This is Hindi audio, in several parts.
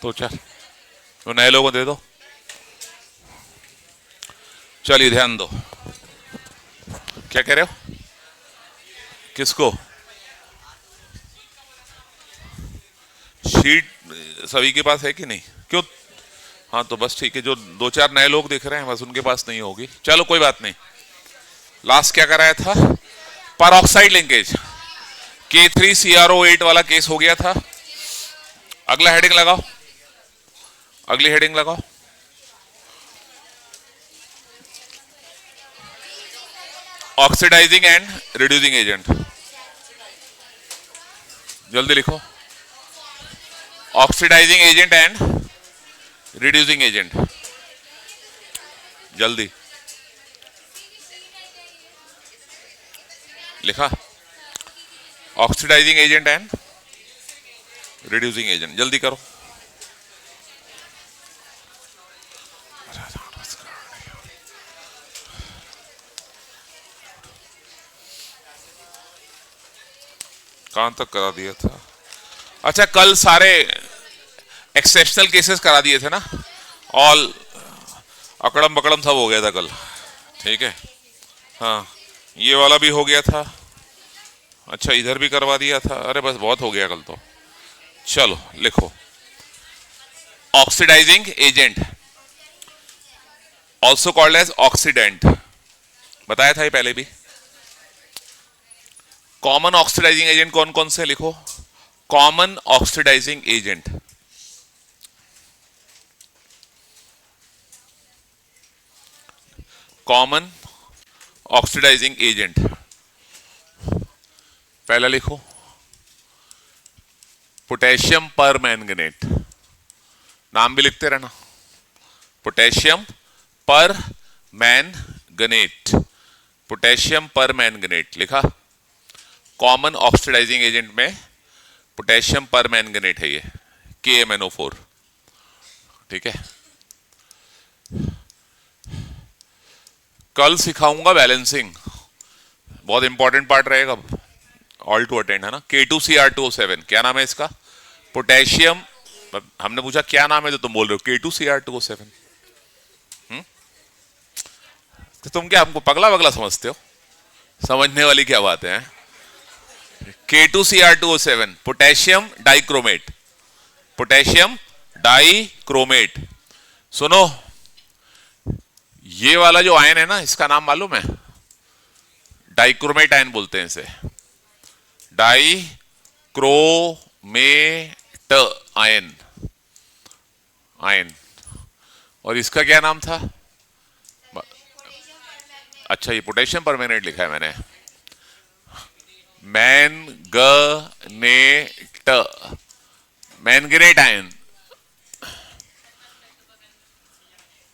तो चार तो नए लोगों को दे दो। चलिए ध्यान दो, क्या कह रहे हो? किसको? शीट सभी के पास है कि नहीं? क्यों? हाँ तो बस ठीक है, जो दो चार नए लोग दिख रहे हैं बस उनके पास नहीं होगी, चलो कोई बात नहीं। लास्ट क्या कराया था? परऑक्साइड लिंकेज K3CrO8 वाला केस हो गया था। अगला हेडिंग लगाओ, अगली हेडिंग लगाओ। ऑक्सीडाइजिंग एंड रिड्यूसिंग एजेंट, जल्दी लिखो। Oxidising agent and reducing agent, जल्दी लिखा। Oxidising agent and reducing agent, जल्दी करो। कहां तक करा दिया था? अच्छा कल सारे एक्सेप्शनल केसेस करा दिए थे ना, ऑल अकड़म बकड़म सब हो गया था कल, ठीक है। हाँ ये वाला भी हो गया था। अच्छा इधर भी करवा दिया था, अरे बस बहुत हो गया कल तो। चलो लिखो, oxidising agent also called as oxidant, बताया था ये पहले भी। कॉमन ऑक्सीडाइजिंग एजेंट कौन कौन से, लिखो। Common oxidising agent, common oxidising agent, पहला लिखो पोटेशियम पर मैंगनेट, नाम भी लिखते रहना। पोटेशियम पर मैंगनेट, पोटेशियम पर मैंगनेट लिखा। कॉमन ऑक्सीडाइजिंग एजेंट में पोटेशियम पर मैंगनेट है ये, KMnO4, ठीक है। कल सिखाऊंगा बैलेंसिंग, बहुत इंपॉर्टेंट पार्ट रहेगा, ऑल टू अटेंड है ना। K2Cr2O7 क्या नाम है इसका? पोटेशियम, हमने पूछा क्या नाम है तो तुम बोल रहे हो K2Cr2O7। तो तुम क्या हमको पगला वगला समझते हो? समझने वाली क्या बात है? K2Cr2O7 potassium dichromate, potassium dichromate. सुनो, ये वाला जो आयन है ना, इसका नाम मालूम है? डाइक्रोमेट आयन बोलते हैं इसे, डाइक्रोमेट आयन, आयन। और इसका क्या नाम था? अच्छा ये पोटेशियम परमैंगनेट लिखा है मैंने, manganate, manganate ion,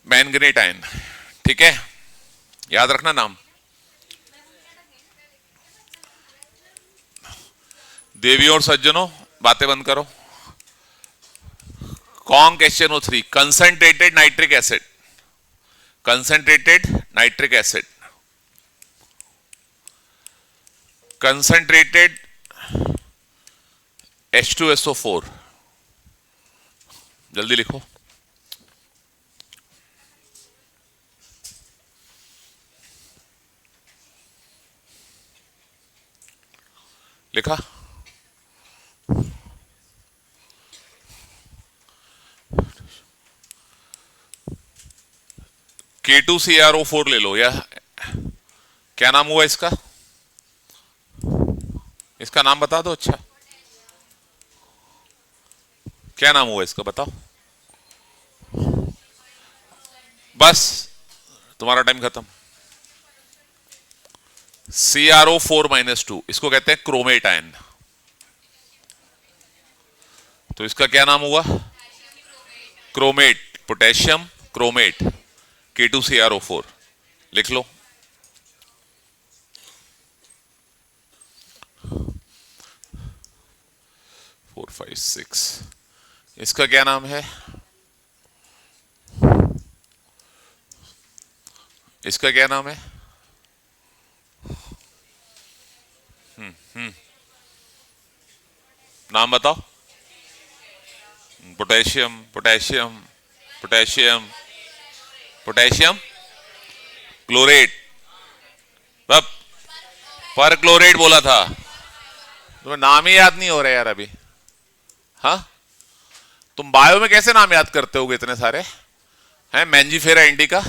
manganate ion, ठीक है, याद रखना नाम। देवियों और सज्जनों बातें बंद करो। Conc HNO3 concentrated nitric acid, concentrated nitric acid, concentrated H2SO4, जल्दी लिखो। लिखा। K2CrO4 ले लो, या क्या नाम हुआ इसका? इसका नाम बता दो। अच्छा क्या नाम हुआ इसका बताओ? बस तुम्हारा टाइम खत्म। CrO4-2, इसको कहते हैं क्रोमेट आयन। तो इसका क्या नाम हुआ? क्रोमेट, पोटेशियम क्रोमेट, K2CrO4 लिख लो। फोर फाइव सिक्स, इसका क्या नाम है? इसका क्या नाम है? नाम बताओ। Potassium potassium potassium potassium chlorate, अब पर क्लोरेट बोला था, तुम्हें नाम ही याद नहीं हो रहे यार अभी। हाँ, तुम बायो में कैसे नाम याद करते होगे इतने सारे हैं? मैंजीफेरा इंडिका,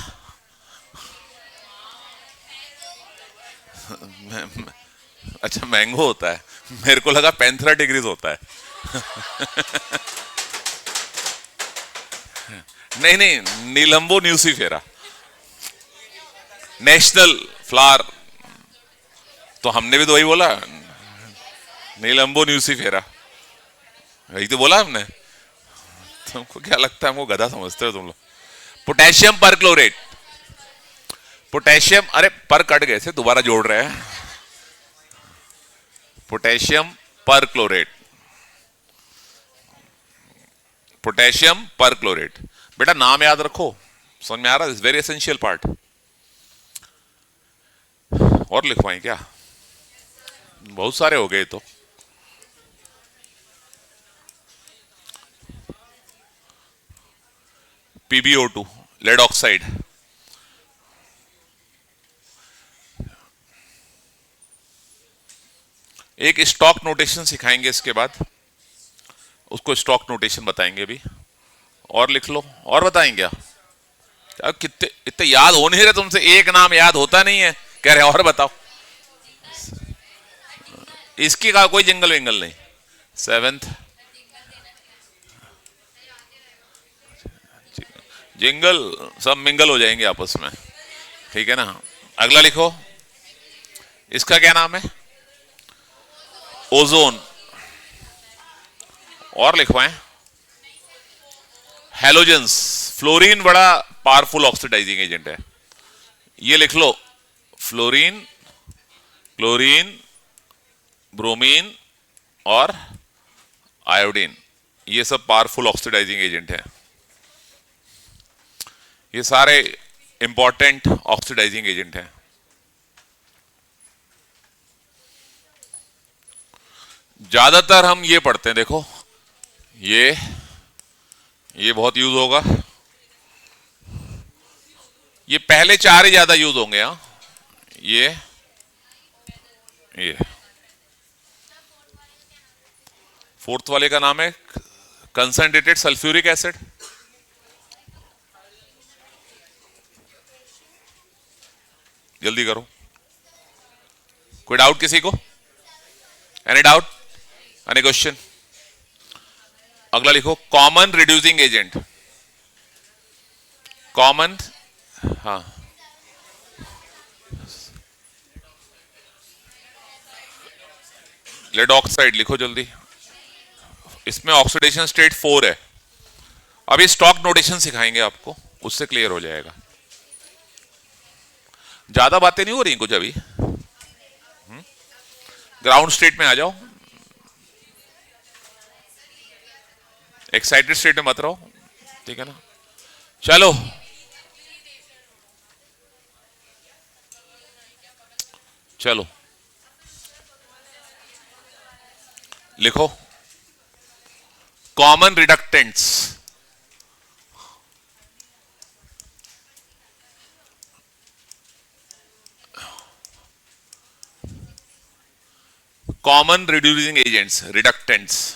अच्छा मैंगो होता है, मेरे को लगा पैंथरा डिग्रीज होता है। नहीं नहीं, नीलंबो न्यूसीफेरा नेशनल फ्लावर, तो हमने भी तो वही बोला, नीलंबो न्यूसीफेरा, वही तो बोला हमने। तुमको क्या लगता है हमको गधा समझते हो तुम लोग? पोटेशियम पर क्लोरेट, पोटेशियम, अरे पर कट गए थे, दोबारा जोड़ रहे हैं। पोटेशियम पर क्लोरेट, पोटेशियम पर क्लोरेट, बेटा नाम याद रखो, समझ में आ रहा है? Is very essential part. और लिखवाएं क्या? बहुत सारे हो गए तो। PbO2 लेड ऑक्साइड, एक स्टॉक नोटेशन सिखाएंगे इसके बाद, उसको स्टॉक नोटेशन बताएंगे भी। और लिख लो, और बताएं क्या? क्या कितने इतने याद हो नहीं रहे तुमसे, एक नाम याद होता नहीं है, कह रहे और बताओ। इसकी का कोई जिंगल विंगल नहीं। सेवेंथ जिंगल सब मिंगल हो जाएंगे आपस में, ठीक है ना? अगला लिखो, इसका क्या नाम है? ओजोन। और लिखवाएं हेलोजेंस, फ्लोरीन बड़ा पावरफुल ऑक्सीडाइजिंग एजेंट है, ये लिख लो, फ्लोरीन, क्लोरीन, ब्रोमीन और आयोडीन, ये सब पावरफुल ऑक्सीडाइजिंग एजेंट है। ये सारे इंपॉर्टेंट ऑक्सीडाइजिंग एजेंट हैं। ज्यादातर हम ये पढ़ते हैं, देखो ये बहुत यूज होगा, ये पहले चार ही ज्यादा यूज होंगे। हाँ, ये फोर्थ वाले का नाम है कंसंट्रेटेड सल्फ्यूरिक एसिड। जल्दी करो, कोई डाउट किसी को? Any doubt, any question? अगला लिखो कॉमन रिड्यूसिंग एजेंट, कॉमन, हाँ लेड ऑक्साइड लिखो जल्दी, इसमें ऑक्सीडेशन स्टेट 4 है। अभी स्टॉक नोटेशन सिखाएंगे आपको, उससे क्लियर हो जाएगा। ज्यादा बातें नहीं हो रही कुछ अभी, ग्राउंड स्टेट में आ जाओ, एक्साइटेड स्टेट में मत रहो, ठीक है ना? चलो चलो लिखो कॉमन रिडक्टेंट्स, कॉमन रिड्यूसिंग एजेंट्स, रिडक्टेंट्स।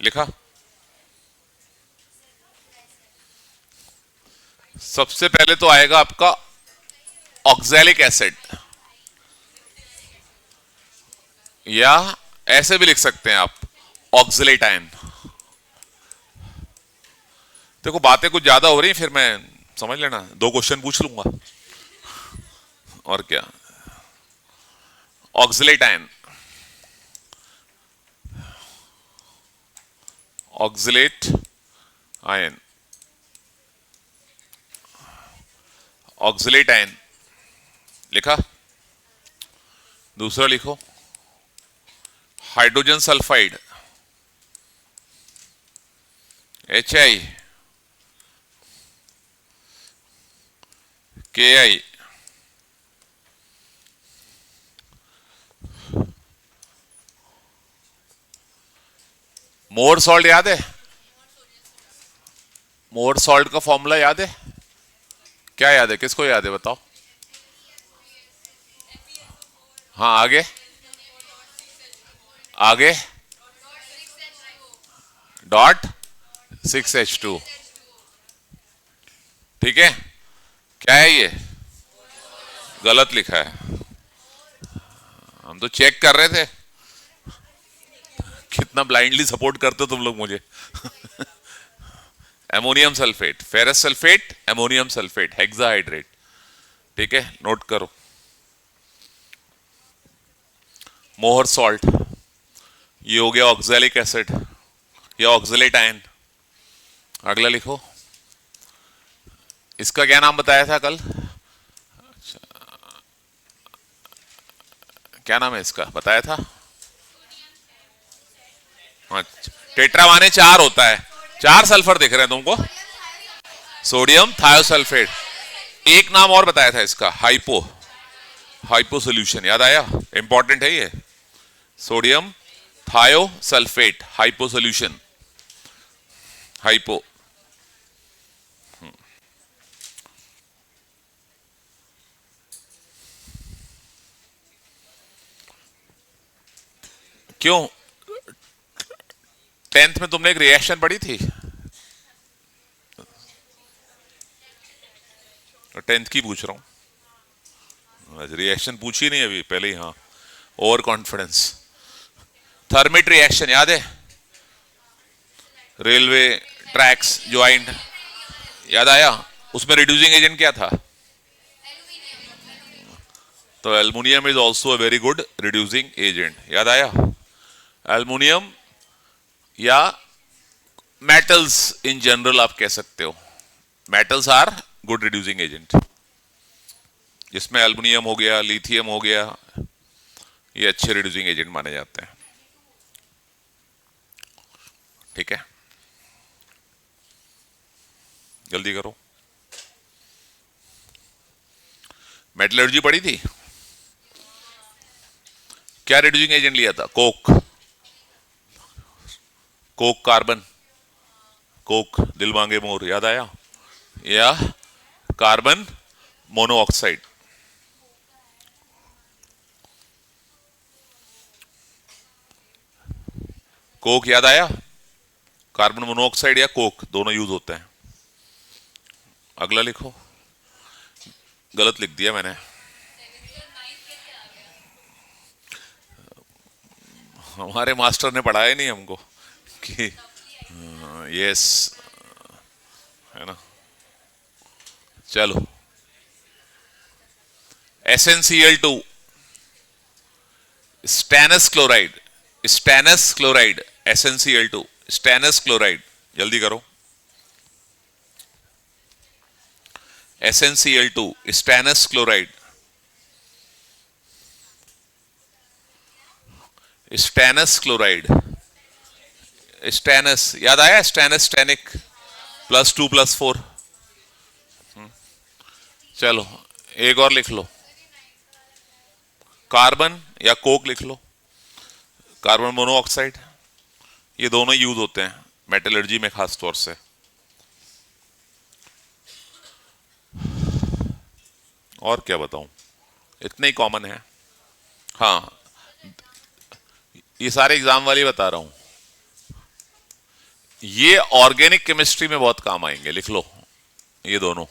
लिखा? सबसे पहले तो आएगा आपका ऑक्सैलिक एसिड, या ऐसे भी लिख सकते हैं आप ऑक्सलेट आयन। देखो बातें कुछ ज्यादा हो रही, फिर मैं समझ लेना, 2 क्वेश्चन पूछ लूंगा और क्या। Oxalate ion, oxalate ion, oxalate ion लिखा? दूसरा लिखो हाइड्रोजन सल्फाइड, HI, KI, मोर सॉल्ट याद है? मोर सॉल्ट का फॉर्मूला याद है? क्या याद है, किसको याद है बताओ? हाँ आगे, आगे डॉट 6H2। ठीक है, क्या है ये? गलत लिखा है, हम तो चेक कर रहे थे। कितना ब्लाइंडली सपोर्ट करते हो तुम लोग मुझे। Ammonium sulphate, ferrous sulphate, ammonium sulphate, hexahydrate. ठीक है, नोट करो। मोहर सॉल्ट, ये हो गया ऑक्सैलिक एसिड या ऑक्सलेट आयन। अगला लिखो, इसका क्या नाम बताया था कल? अच्छा, क्या नाम है इसका बताया था? अच्छा, टेट्रा माने 4 होता है, 4 सल्फर दिख रहे हैं तुमको। Sodium thiosulphate. एक नाम और बताया था इसका, हाइपो, हाइपो सोल्यूशन, याद आया? इंपॉर्टेंट है ये, sodium thiosulphate hypo solution, hypo. क्यों? 10th में तुमने एक रिएक्शन पढ़ी थी? 10th की पूछ रहा हूं, रिएक्शन पूछी नहीं अभी, पहले ही हाँ। Over confidence. थर्मिट रिएक्शन याद है? रेलवे ट्रैक्स ज्वाइंट, याद आया? उसमें रिड्यूसिंग एजेंट क्या था? तो aluminium is also a very good reducing agent, याद आया? एल्युमिनियम या मेटल्स इन जनरल आप कह सकते हो, metals are good reducing agent. जिसमें एल्युमिनियम हो गया, लिथियम हो गया, ये अच्छे रिड्यूसिंग एजेंट माने जाते हैं। ठीक है, जल्दी करो। मेटलर्जी पढ़ी थी? क्या रिड्यूसिंग एजेंट लिया था? कोक, कोक कार्बन, कोक दिल मांगे मोर, याद आया? या कार्बन मोनोऑक्साइड। कोक याद आया? कार्बन मोनोऑक्साइड या कोक दोनों यूज होते हैं। अगला लिखो, गलत लिख दिया मैंने। हमारे मास्टर ने पढ़ाया नहीं हमको कि यस, है ना? चलो, SnCl2, stannous chloride, stannous chloride, SnCl2 stannous chloride, जल्दी करो। SnCl2 stannous chloride, stannous chloride, stannous याद आया? स्टेनस स्टेनिक, +2+4। चलो एक और लिख लो, कार्बन या कोक लिख लो, कार्बन मोनोऑक्साइड। ये दोनों यूज होते हैं मेटलर्जी में खास तौर से। और क्या बताऊं, इतने ही कॉमन है। हाँ, ये सारे एग्जाम वाली बता रहा हूं, ये ऑर्गेनिक केमिस्ट्री में बहुत काम आएंगे, लिख लो। ये दोनों,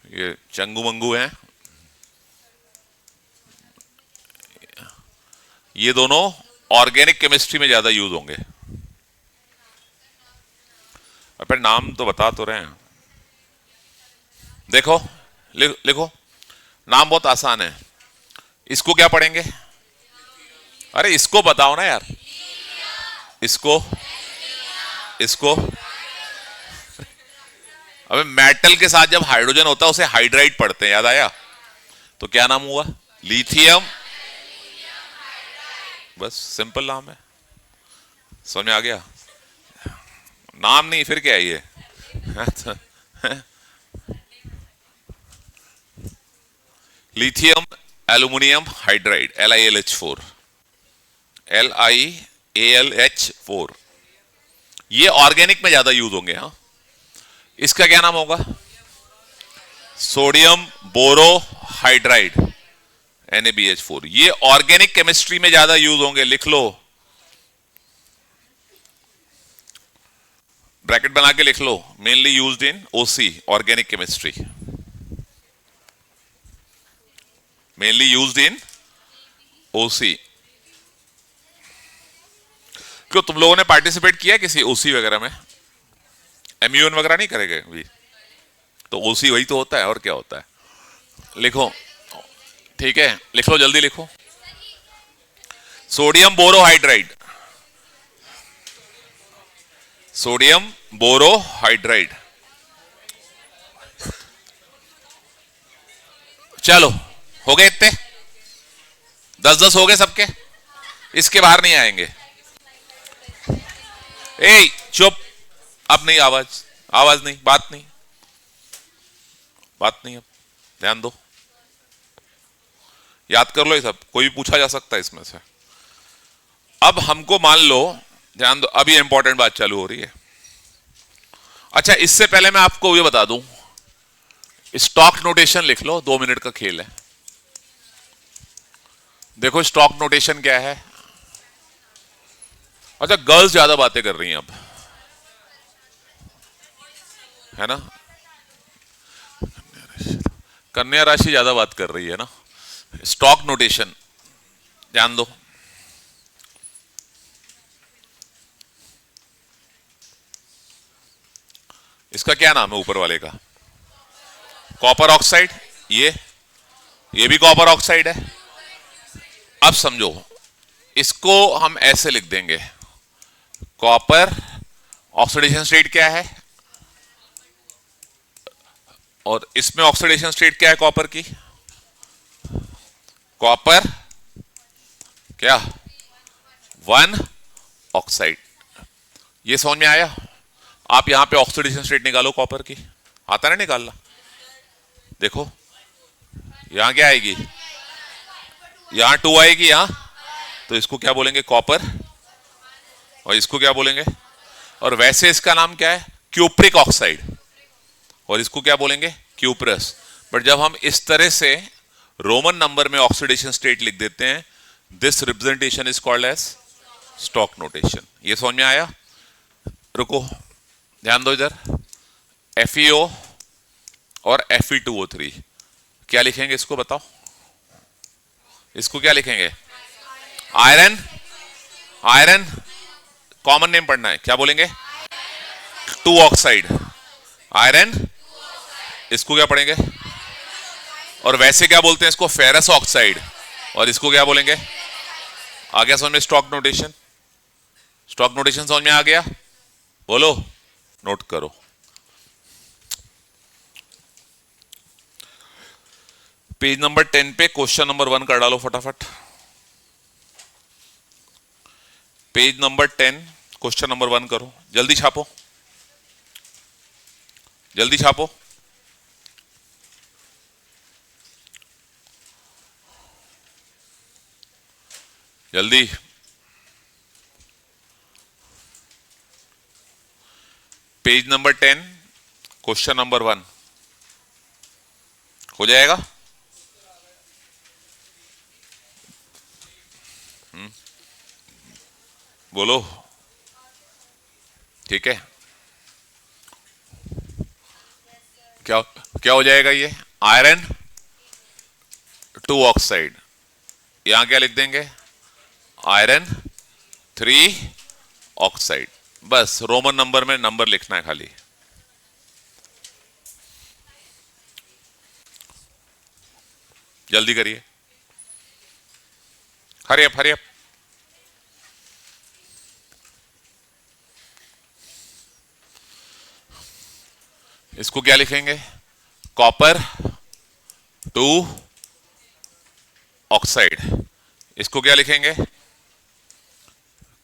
ये चंगू मंगू हैं, ये दोनों ऑर्गेनिक केमिस्ट्री में ज्यादा यूज होंगे। अपन नाम तो बता तो रहे हैं, देखो लिखो, नाम बहुत आसान है। इसको क्या पढ़ेंगे? अरे इसको बताओ ना यार, इसको, इसको। अबे मेटल के साथ जब हाइड्रोजन होता है उसे हाइड्राइड पढ़ते हैं, याद आया? तो क्या नाम हुआ? लिथियम। बस सिंपल नाम है, समझ में आ गया? नाम नहीं फिर क्या है ये? Lithium aluminium hydride, LiAlH4, LiAlH4। ये ऑर्गेनिक में ज्यादा यूज होंगे। हाँ, इसका क्या नाम होगा? Sodium borohydride, NaBH4। ये ऑर्गेनिक केमिस्ट्री में ज्यादा यूज होंगे, लिख लो, ब्रैकेट बना के लिख लो, mainly used in OC, organic chemistry, mainly used in OC। क्यों, तुम लोगों ने पार्टिसिपेट किया किसी OC वगैरह में? MUN वगैरह नहीं करेंगे भी? तो OC वही तो होता है, और क्या होता है? लिखो, ठीक है, लिख लो, जल्दी लिखो। Sodium borohydride, sodium borohydride. चलो, हो गए इतने? 10-10 हो गए सबके, इसके बाहर नहीं आएंगे। ए चुप, अब नहीं, आवाज आवाज नहीं, बात नहीं, बात नहीं, अब ध्यान दो, याद कर लो ये सब, कोई भी पूछा जा सकता है इसमें से। अब हमको मान लो, ध्यान दो, अभी इंपॉर्टेंट बात चालू हो रही है। अच्छा, इससे पहले मैं आपको ये बता दूं, स्टॉक नोटेशन लिख लो, 2 मिनट का खेल है। देखो स्टॉक नोटेशन क्या है। अच्छा, गर्ल्स ज्यादा बातें कर रही हैं अब, है ना? कन्या राशि ज्यादा बात कर रही है ना। स्टॉक नोटेशन ध्यान दो। इसका क्या नाम है ऊपर वाले का? Copper oxide. ये भी कॉपर ऑक्साइड है। अब समझो, इसको हम ऐसे लिख देंगे, कॉपर ऑक्सीडेशन स्टेट क्या है, और इसमें ऑक्सीडेशन स्टेट क्या है कॉपर की? कॉपर क्या? 1 ऑक्साइड। ये समझ में आया? आप यहां पे ऑक्सीडेशन स्टेट निकालो कॉपर की, आता ना निकालना। देखो यहां क्या आएगी, यहां 2 आएगी, यहां तो इसको क्या बोलेंगे? कॉपर। और इसको क्या बोलेंगे? और वैसे इसका नाम क्या है? Cupric oxide. और इसको क्या बोलेंगे? क्यूप्रस। बट जब हम इस तरह से रोमन नंबर में ऑक्सीडेशन स्टेट लिख देते हैं, this representation is called as stock notation. ये समझ में आया? रुको, ध्यान दो इधर। FeO और Fe2O3 क्या लिखेंगे इसको बताओ? इसको क्या लिखेंगे? आयरन। आयरन कॉमन नेम पढ़ना है, क्या बोलेंगे? 2 ऑक्साइड आयरन। इसको क्या पढ़ेंगे? और वैसे क्या बोलते हैं इसको? Ferrous oxide. और इसको क्या बोलेंगे? आ गया समझ में स्टॉक नोटेशन? स्टॉक नोटेशन समझ में आ गया? बोलो, नोट करो। पेज नंबर 10 पे क्वेश्चन नंबर 1 कर डालो फटाफट। पेज नंबर 10 क्वेश्चन नंबर 1 करो, जल्दी छापो, जल्दी छापो। जल्दी। पेज नंबर 10 क्वेश्चन नंबर 1 हो जाएगा? बोलो, ठीक है। क्या क्या हो जाएगा ये? आयरन 2 ऑक्साइड, यहां क्या लिख देंगे? Iron 3 oxide. बस रोमन नंबर में नंबर लिखना है खाली। जल्दी करिए, हरी अप हरी अप। इसको क्या लिखेंगे? Copper 2 oxide. इसको क्या लिखेंगे?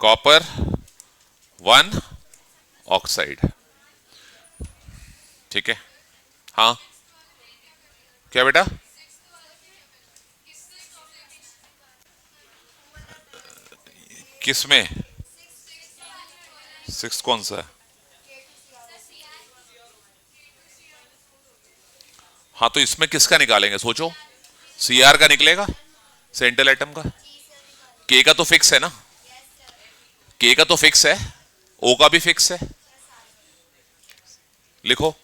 Copper 1 oxide. ठीक है, हाँ क्या बेटा? किसमें? सिक्स कौन सा है? हाँ, तो इसमें किसका निकालेंगे सोचो। सीआर का निकलेगा, सेंट्रल एटम का। के का तो फिक्स है ना, के का तो फिक्स है, ओ का भी फिक्स है। लिखो।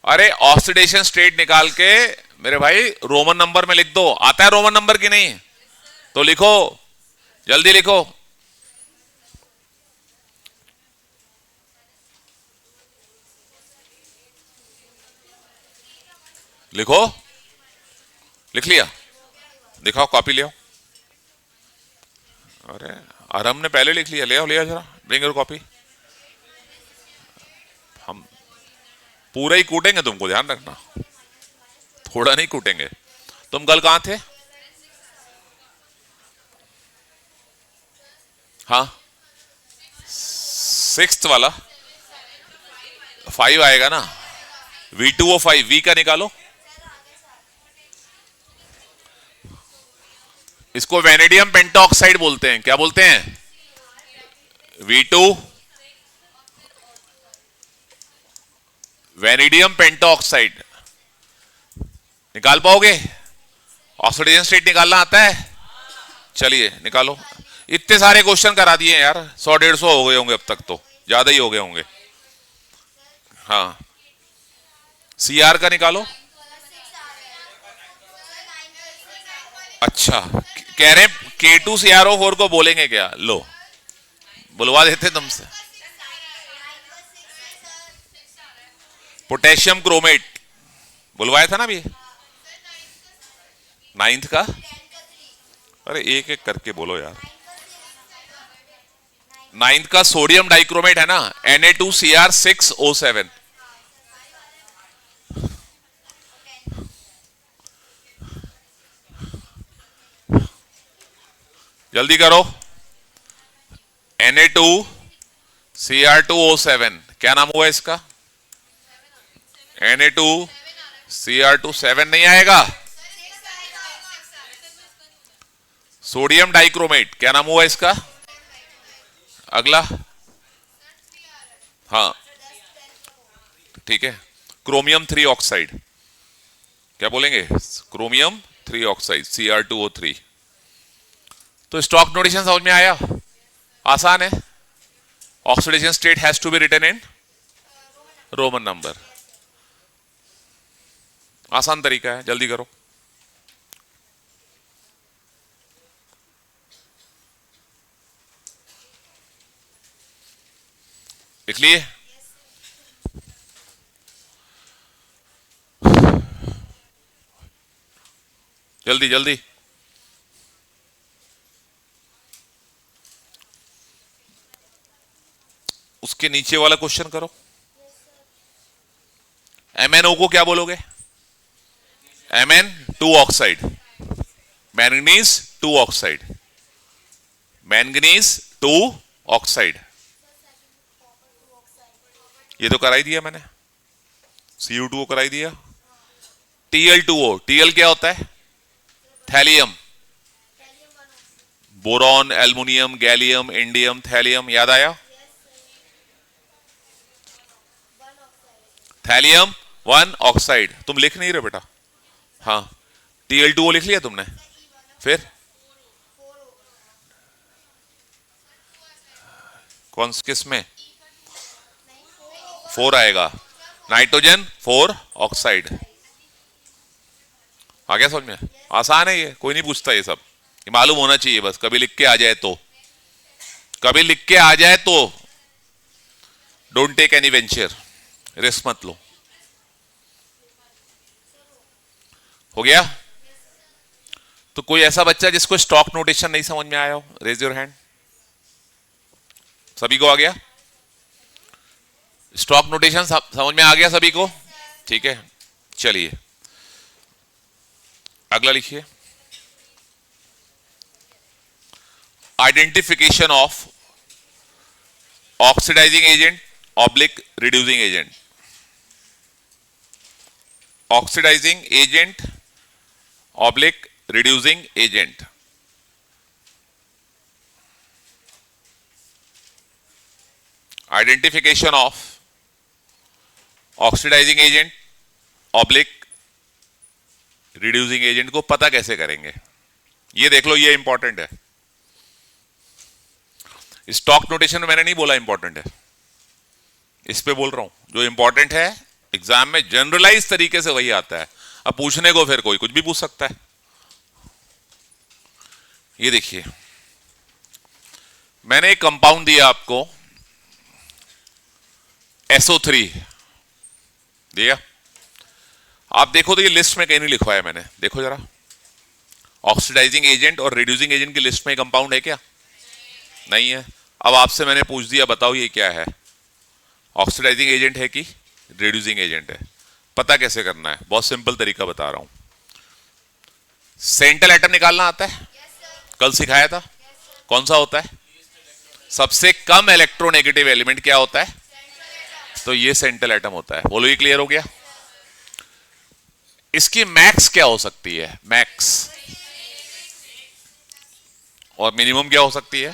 अरे ऑक्सीडेशन स्टेट निकाल के मेरे भाई रोमन नंबर में लिख दो। आता है रोमन नंबर की नहीं? तो लिखो, जल्दी लिखो। लिखो, लिख लिया? दिखाओ, कॉपी ले आओ। अरे आरम ने पहले लिख लिया, ले आओ, ले आओ जरा, ब्रिंग योर कॉपी। हम पूरा ही कूटेंगे तुमको, ध्यान रखना, थोड़ा नहीं कूटेंगे। तुम कल कहां थे? हाँ, सिक्स्थ वाला 5 आएगा ना। V2O5, वी का निकालो। इसको वेनेडियम पेंटाऑक्साइड बोलते हैं। क्या बोलते हैं? V2 vanadium pentoxide. निकाल पाओगे? ऑक्सीडेशन स्टेट निकालना आता है? चलिए निकालो। इतने सारे क्वेश्चन करा दिए यार, 100-150 हो गए होंगे अब तक, तो ज्यादा ही हो गए होंगे। हाँ, सीआर का निकालो। अच्छा, कह रहे K2CrO4 को बोलेंगे क्या? लो, बुलवा देते तुमसे। पोटेशियम क्रोमेट बुलवाया था ना अभी, 9th का। अरे एक एक करके बोलो यार। 9th का सोडियम डाइक्रोमेट है ना, Na2Cr6O7। जल्दी करो। Na2Cr2O7 क्या नाम हुआ इसका? Na2Cr27 नहीं आएगा। सोडियम डाइक्रोमेट क्या नाम हुआ इसका? अगला। हाँ ठीक है, क्रोमियम 3 ऑक्साइड। क्या बोलेंगे? Chromium 3 oxide, Cr2O3। तो स्टॉक नोटेशन समझ में आया? आसान है। Oxidation state has to be written in Roman number. आसान तरीका है, जल्दी करो। लिख लिए? जल्दी जल्दी। उसके नीचे वाला क्वेश्चन करो। MnO को क्या बोलोगे? Mn2 oxide, manganese 2 oxide, manganese 2 oxide. ये तो कराई दिया मैंने, Cu2O कराई दिया। Tl2O, Tl क्या होता है? Thallium. Boron, aluminium, gallium, indium, thallium. याद आया? Thallium 1 oxide. तुम लिख नहीं रहे बेटा? हाँ, Tl2O लिख लिया तुमने? फिर कौन किस में 4 आएगा? Nitrogen 4 oxide. आ गया समझ में? आसान है ये, कोई नहीं पूछता ये सब, ये मालूम होना चाहिए बस। कभी लिख के आ जाए तो, कभी लिख के आ जाए तो don't take any venture, risk मत लो। हो गया? तो कोई ऐसा बच्चा जिसको स्टॉक नोटेशन नहीं समझ में आया हो, रेज योर हैंड। सभी को आ गया? स्टॉक नोटेशन समझ में आ गया सभी को? ठीक है, चलिए अगला लिखिए। Identification of oxidising agent oblique reducing agent. Oxidising agent oblique reducing agent. Identification of oxidising agent oblique reducing agent को पता कैसे करेंगे, ये देख लो, ये इंपॉर्टेंट है। स्टॉक नोटेशन में मैंने नहीं बोला इंपॉर्टेंट है, इस पे बोल रहा हूं। जो इंपॉर्टेंट है एग्जाम में जनरलाइज तरीके से वही आता है। अब पूछने को फिर कोई कुछ भी पूछ सकता है। ये देखिए, मैंने एक कंपाउंड दिया आपको SO3 दिया। आप देखो तो ये लिस्ट में कहीं नहीं लिखवाया मैंने, देखो जरा। ऑक्सीडाइजिंग एजेंट और रिड्यूसिंग एजेंट की लिस्ट में कंपाउंड है क्या? नहीं है। अब आपसे मैंने पूछ दिया, बताओ ये क्या है, ऑक्सीडाइजिंग एजेंट है कि रिड्यूसिंग एजेंट है? पता कैसे करना है? बहुत सिंपल तरीका बता रहा हूं। सेंट्रल एटम निकालना आता है? कल सिखाया था। कौन सा होता है? सबसे कम इलेक्ट्रोनेगेटिव एलिमेंट क्या होता है? तो ये सेंट्रल एटम होता है। बोलो, ये क्लियर हो गया? इसकी मैक्स क्या हो सकती है? मैक्स। और मिनिमम क्या हो सकती है?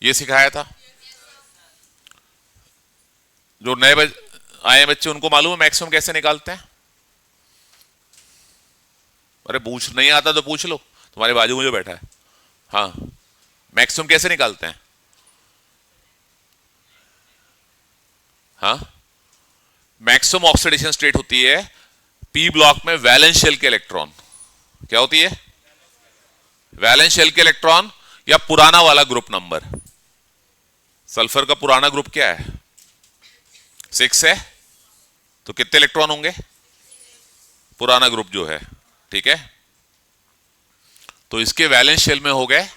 ये सिखाया था। जो नए आए बच्चे उनको मालूम है मैक्सिमम कैसे निकालते हैं? अरे पूछ, नहीं आता तो पूछ लो, तुम्हारे बाजू में जो बैठा है। हाँ, मैक्सिमम कैसे निकालते हैं? हाँ, मैक्सिमम ऑक्सीडेशन स्टेट होती है पी ब्लॉक में वैलेंस शेल के इलेक्ट्रॉन। क्या होती है? वैलेंस शेल के इलेक्ट्रॉन या पुराना वाला ग्रुप नंबर। सल्फर का पुराना ग्रुप क्या है? 6 है। तो कितने इलेक्ट्रॉन होंगे? पुराना ग्रुप जो है, ठीक है। तो इसके वैलेंस शेल में हो गए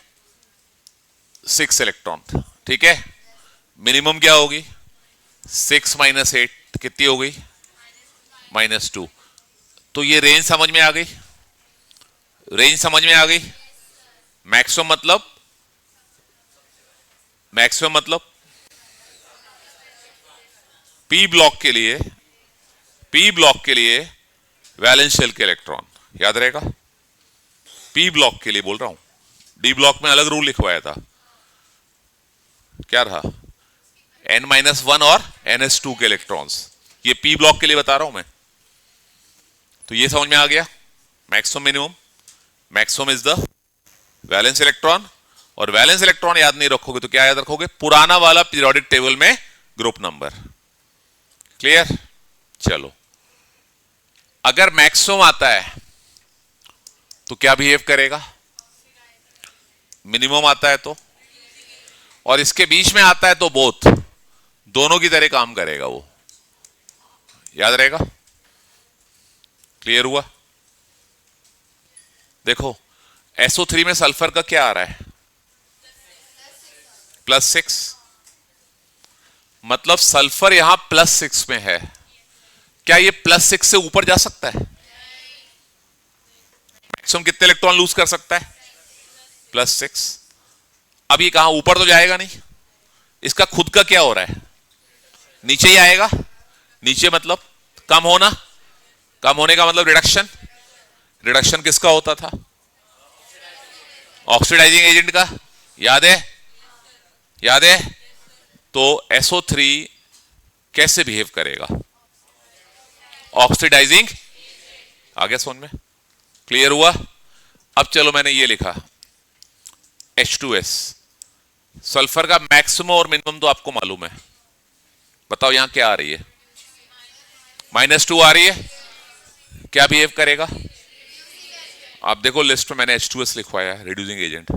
6 इलेक्ट्रॉन, ठीक है। मिनिमम क्या होगी? 6 - 8 कितनी हो गई? -2। तो ये रेंज समझ में आ गई? रेंज समझ में आ गई? मैक्सिमम मतलब, मैक्सिमम मतलब पी ब्लॉक के लिए, पी ब्लॉक के लिए वैलेंस शेल के इलेक्ट्रॉन याद रहेगा। पी ब्लॉक के लिए बोल रहा हूं, डी ब्लॉक में अलग रूल लिखवाया था। क्या रहा? N-1 और NS2 के इलेक्ट्रॉन्स। ये पी ब्लॉक के लिए बता रहा हूं मैं। तो ये समझ में आ गया, maximum minimum. Maximum is the valence electron, और वैलेंस इलेक्ट्रॉन याद नहीं रखोगे तो क्या याद रखोगे? पुराना वाला पीरियोडिक टेबल में ग्रुप नंबर। क्लियर? चलो, अगर मैक्सिमम आता है तो क्या बिहेव करेगा? मिनिमम आता है तो, और इसके बीच में आता है तो बोथ, दोनों की तरह काम करेगा वो। याद रहेगा? क्लियर हुआ? देखो, SO3 में सल्फर का क्या आ रहा है? +6। मतलब सल्फर यहां +6 में है। क्या ये +6 से ऊपर जा सकता है? मैक्सिमम कितने इलेक्ट्रॉन लूज कर सकता है? +6। अब ये कहां, ऊपर तो जाएगा नहीं। इसका खुद का क्या हो रहा है? नीचे ही आएगा। नीचे मतलब कम होना, कम होने का मतलब रिडक्शन। रिडक्शन किसका होता था? ऑक्सीडाइजिंग एजेंट का। याद है? याद है? तो SO3 कैसे बिहेव करेगा? ऑक्सीडाइजिंग। आ गया समझ में? क्लियर हुआ? अब चलो, मैंने ये लिखा H2S। सल्फर का मैक्सिमम और मिनिमम तो आपको मालूम है। बताओ यहां क्या आ रही है? -2 आ रही है। क्या बिहेव करेगा? आप देखो लिस्ट में मैंने H2S लिखवाया है, रिड्यूसिंग एजेंट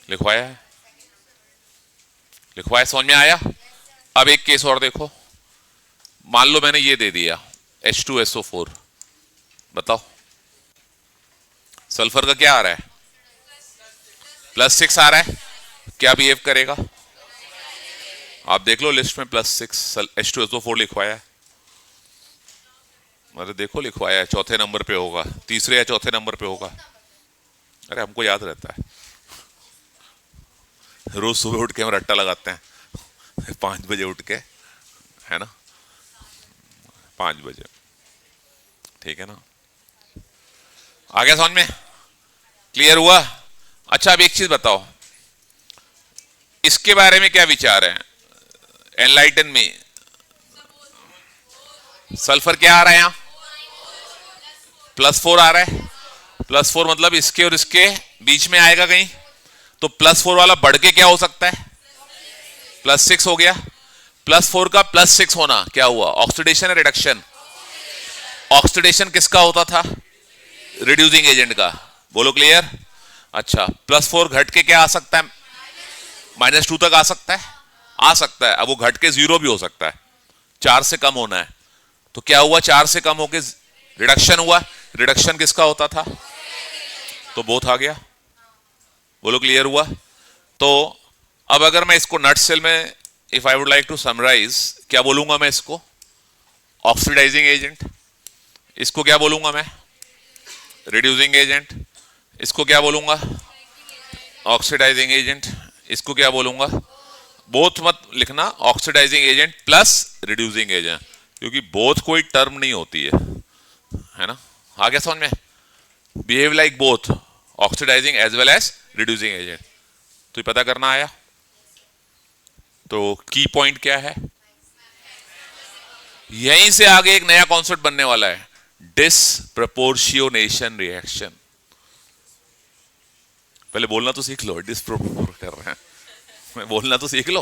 लिखवाया है। लिखवाया, समझ में आया? अब एक केस और देखो। मान लो मैंने ये दे दिया H2SO4। बताओ सल्फर का क्या आ रहा है? +6 आ रहा है। क्या बिहेव करेगा? आप देख लो लिस्ट में +6 H2SO4 लिखवाया है। अरे देखो लिखवाया है, चौथे नंबर पे होगा, तीसरे या चौथे नंबर पे होगा। अरे हमको याद रहता है, रोज सुबह उठ के हम रट्टा लगाते हैं 5 बजे उठ के, है ना? 5 बजे, ठीक है ना? आ गया समझ में? क्लियर हुआ? अच्छा, अब एक चीज बताओ, इसके बारे में क्या विचार है? एनलाइटन में सल्फर क्या आ रहा है यहां? +4 आ रहा है। +4 मतलब इसके और इसके बीच में आएगा कहीं, तो +4 वाला बढ़ के क्या हो सकता है? +6 हो गया। +4 का +6 होना क्या हुआ? ऑक्सीडेशन या रिडक्शन? ऑक्सीडेशन किसका होता था? रिड्यूसिंग एजेंट का। बोलो क्लियर? अच्छा, +4 घट के क्या आ सकता है? -2 तक आ सकता है। आ सकता है। अब वो घट के 0 भी हो सकता है। 4 से कम होना है, तो क्या हुआ? 4 से कम होके रिडक्शन हुआ। रिडक्शन किसका होता था? तो बोथ आ गया। बोलो क्लियर हुआ? तो अब अगर मैं इसको नट सेल में, if I would like to summarise, क्या बोलूंगा मैं इसको? Oxidising agent. इसको क्या बोलूंगा मैं? Reducing agent. इसको क्या बोलूंगा? Oxidising agent. इसको क्या बोलूंगा? बोथ मत लिखना, oxidising agent plus reducing agent, क्योंकि बोथ कोई टर्म नहीं होती है ना? आ गया समझ में? Behave like both oxidising as well as reducing agent. तो ये पता करना आया। तो की पॉइंट क्या है? यहीं से आगे एक नया कॉन्सेप्ट बनने वाला है, डिसप्रपोर्शियोनेशन रिएक्शन। पहले बोलना तो सीख लो। डिसप्रोपोर कर रहे हैं, बोलना तो सीख लो।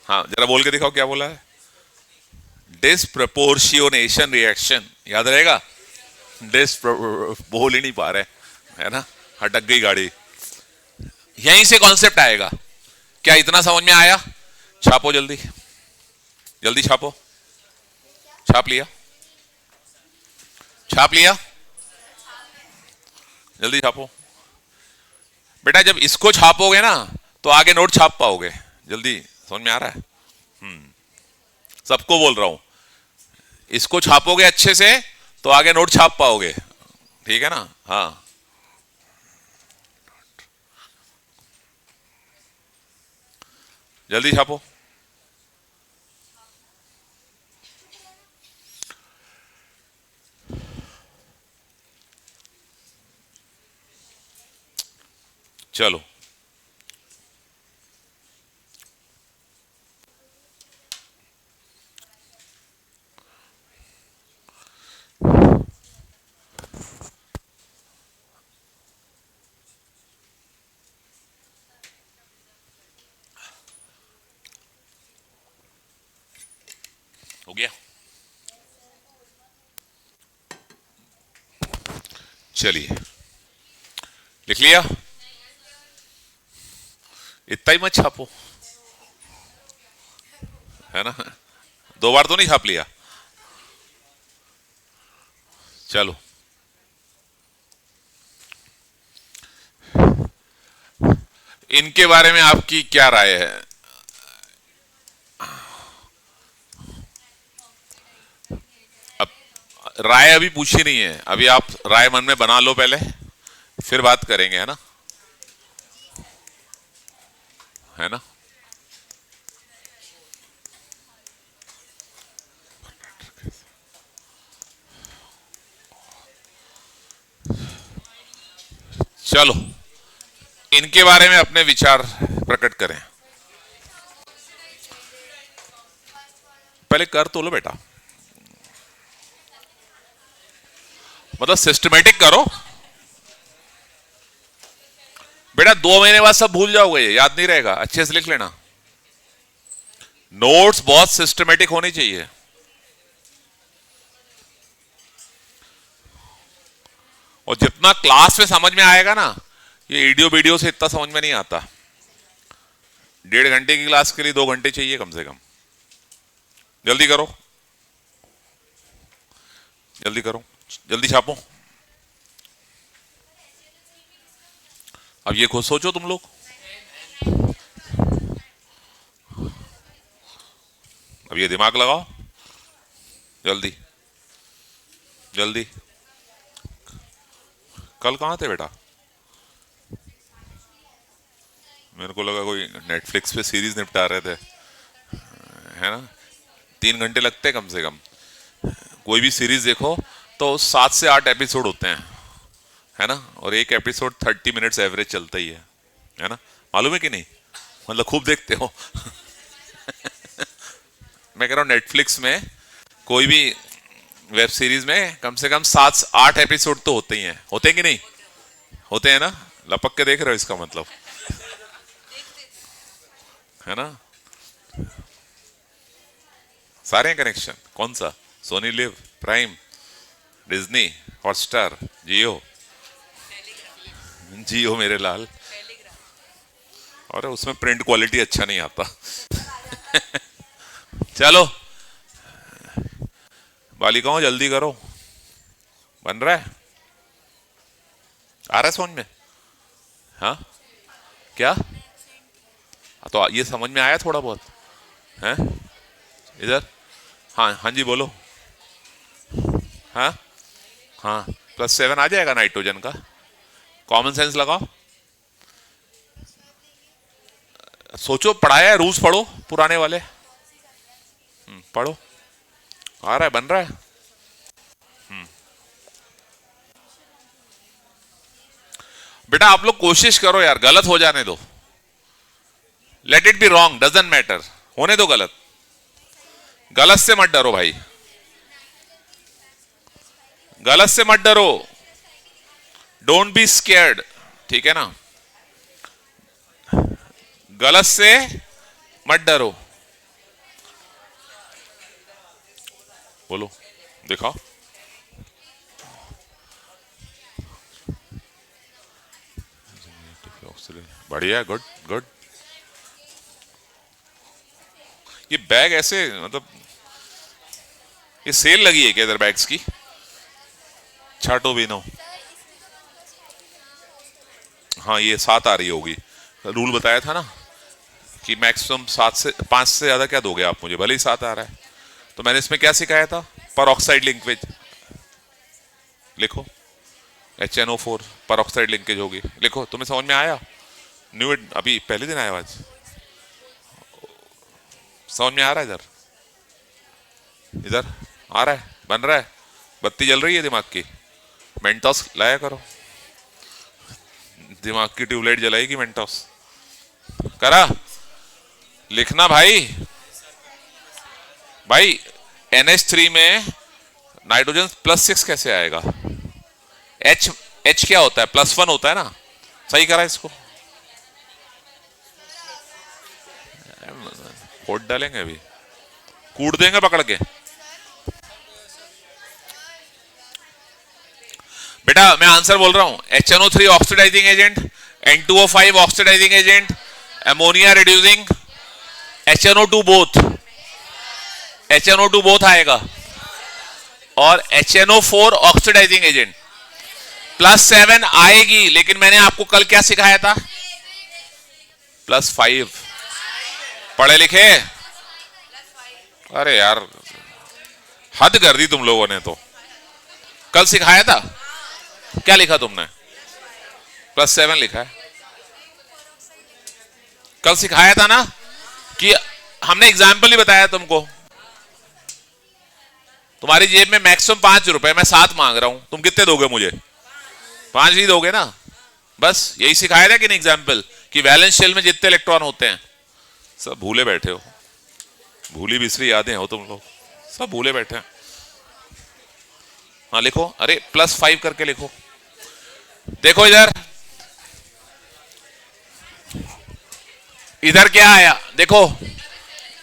हाँ, जरा बोल के दिखाओ क्या बोला है। डिसप्रपोर्शियोनेशन रिएक्शन, याद रहेगा? बोल ही नहीं पा रहे, है ना? अटक गई गाड़ी। यहीं से कॉन्सेप्ट आएगा। क्या इतना समझ में आया? छापो जल्दी, जल्दी छापो। छाप लिया? छाप लिया? जल्दी छापो बेटा। जब इसको छापोगे ना तो आगे नोट छाप पाओगे। जल्दी, समझ में आ रहा है? सबको बोल रहा हूं, इसको छापोगे अच्छे से तो आगे नोट छाप पाओगे। ठीक है ना? हाँ, जल्दी छापो। चलो, हो गया। चलिए, लिख लिया? इतना ही मत छापो, है ना? 2 बार तो नहीं छाप लिया? चलो, इनके बारे में आपकी क्या राय है? अब राय अभी पूछी नहीं है, अभी आप राय मन में बना लो पहले, फिर बात करेंगे, है ना? है ना? चलो, इनके बारे में अपने विचार प्रकट करें। पहले कर तो लो बेटा, मतलब सिस्टमेटिक करो बेटा। 2 महीने बाद सब भूल जाओगे, याद नहीं रहेगा। अच्छे से लिख लेना। नोट्स बहुत सिस्टमेटिक होनी चाहिए। और जितना क्लास में समझ में आएगा ना, ये वीडियो वीडियो से इतना समझ में नहीं आता। 1.5 घंटे की क्लास के लिए 2 घंटे चाहिए कम से कम। जल्दी करो, जल्दी करो, जल्दी छापो। अब ये खुद सोचो तुम लोग। अब ये दिमाग लगाओ, जल्दी जल्दी। कल कहाँ थे बेटा? मेरे को लगा कोई नेटफ्लिक्स पे सीरीज निपटा रहे थे, है ना? 3 घंटे लगते हैं कम से कम। कोई भी सीरीज देखो तो 7 से 8 एपिसोड होते हैं, है ना? और एक एपिसोड 30 मिनट्स एवरेज चलता ही है ना? मालूम है कि नहीं? मतलब खूब देखते हो? मैं कह रहा हूँ नेटफ्लिक्स में कोई भी वेब सीरीज में कम से कम 7-8 एपिसोड तो होते ही हैं, होते हैं कि नहीं? होते हैं ना? लपक के देख रहे हो इसका मतलब, है ना? सारे हैं कनेक्शन। कौन सा? SonyLIV, Prime, Disney, Hotstar, Jio. जियो मेरे लाल। और उसमें प्रिंट क्वालिटी अच्छा नहीं आता। चलो बालिकाओं जल्दी करो, बन रहा है? आ रहा है समझ में? हाँ क्या? तो ये समझ में आया थोड़ा बहुत है इधर? हाँ हाँ जी बोलो। हाँ हाँ, +7 आ जाएगा नाइट्रोजन का। कॉमन सेंस लगाओ, सोचो, पढ़ाया है, रूल्स पढ़ो पुराने वाले। पढ़ो, आ रहा है, बन रहा है। बेटा आप लोग कोशिश करो यार, गलत हो जाने दो। Let it be wrong, doesn't matter, होने दो गलत। गलत से मत डरो भाई, गलत से मत डरो। डोंट बी स्केर्ड, ठीक है ना? गलत से मत डरो। बोलो, दिखाओ। बढ़िया, गुड गुड। ये बैग ऐसे मतलब, ये सेल लगी है क्या इधर बैग्स की? छाटो भी नो। हाँ ये 7 आ रही होगी, रूल बताया था ना कि मैक्सिमम 5 से ज्यादा क्या दोगे आप मुझे, भले ही 7 आ रहा है। तो मैंने इसमें क्या सिखाया था? पर ऑक्साइड लिंकेज लिखो, HNO4 पर ऑक्साइड लिंकेज होगी, लिखो। तुम्हें समझ में आया? न्यू, अभी पहले दिन आया आज, समझ में आ रहा है? इधर इधर आ रहा है, बन रहा है, बत्ती जल रही है दिमाग की। मेंटोस लाया करो, दिमाग की ट्यूबलाइट जलाएगी मेंटोस। करा लिखना भाई। भाई NH3 में नाइट्रोजन +6 कैसे आएगा? H क्या होता है? +1 होता है ना? सही करा इसको, कोड डालेंगे अभी, कूट देंगे पकड़ के। बेटा मैं आंसर बोल रहा हूं, HNO3 oxidising agent, N2O5 oxidising agent, ammonia reducing, HNO2 both, HNO2 both आएगा, और HNO4 ऑक्सीडाइजिंग एजेंट। +7 आएगी, लेकिन मैंने आपको कल क्या सिखाया था? +5। पढ़े लिखे? अरे यार हद कर दी तुम लोगों ने। तो कल सिखाया था, क्या लिखा तुमने? +7 लिखा है। कल सिखाया था ना कि हमने एग्जाम्पल ही बताया तुमको। तुम्हारी जेब में मैक्सिमम 5 रुपए, मैं 7 मांग रहा हूं, तुम कितने दोगे मुझे? 5 ही दोगे ना? बस यही सिखाया था कि नहीं एग्जाम्पल, कि वैलेंस शेल में जितने इलेक्ट्रॉन होते हैं। सब भूले बैठे हो, भूली बिसरी यादें हो तुम लोग, सब भूले बैठे हैं। हाँ लिखो, अरे +5 करके लिखो। देखो इधर, इधर क्या आया देखो,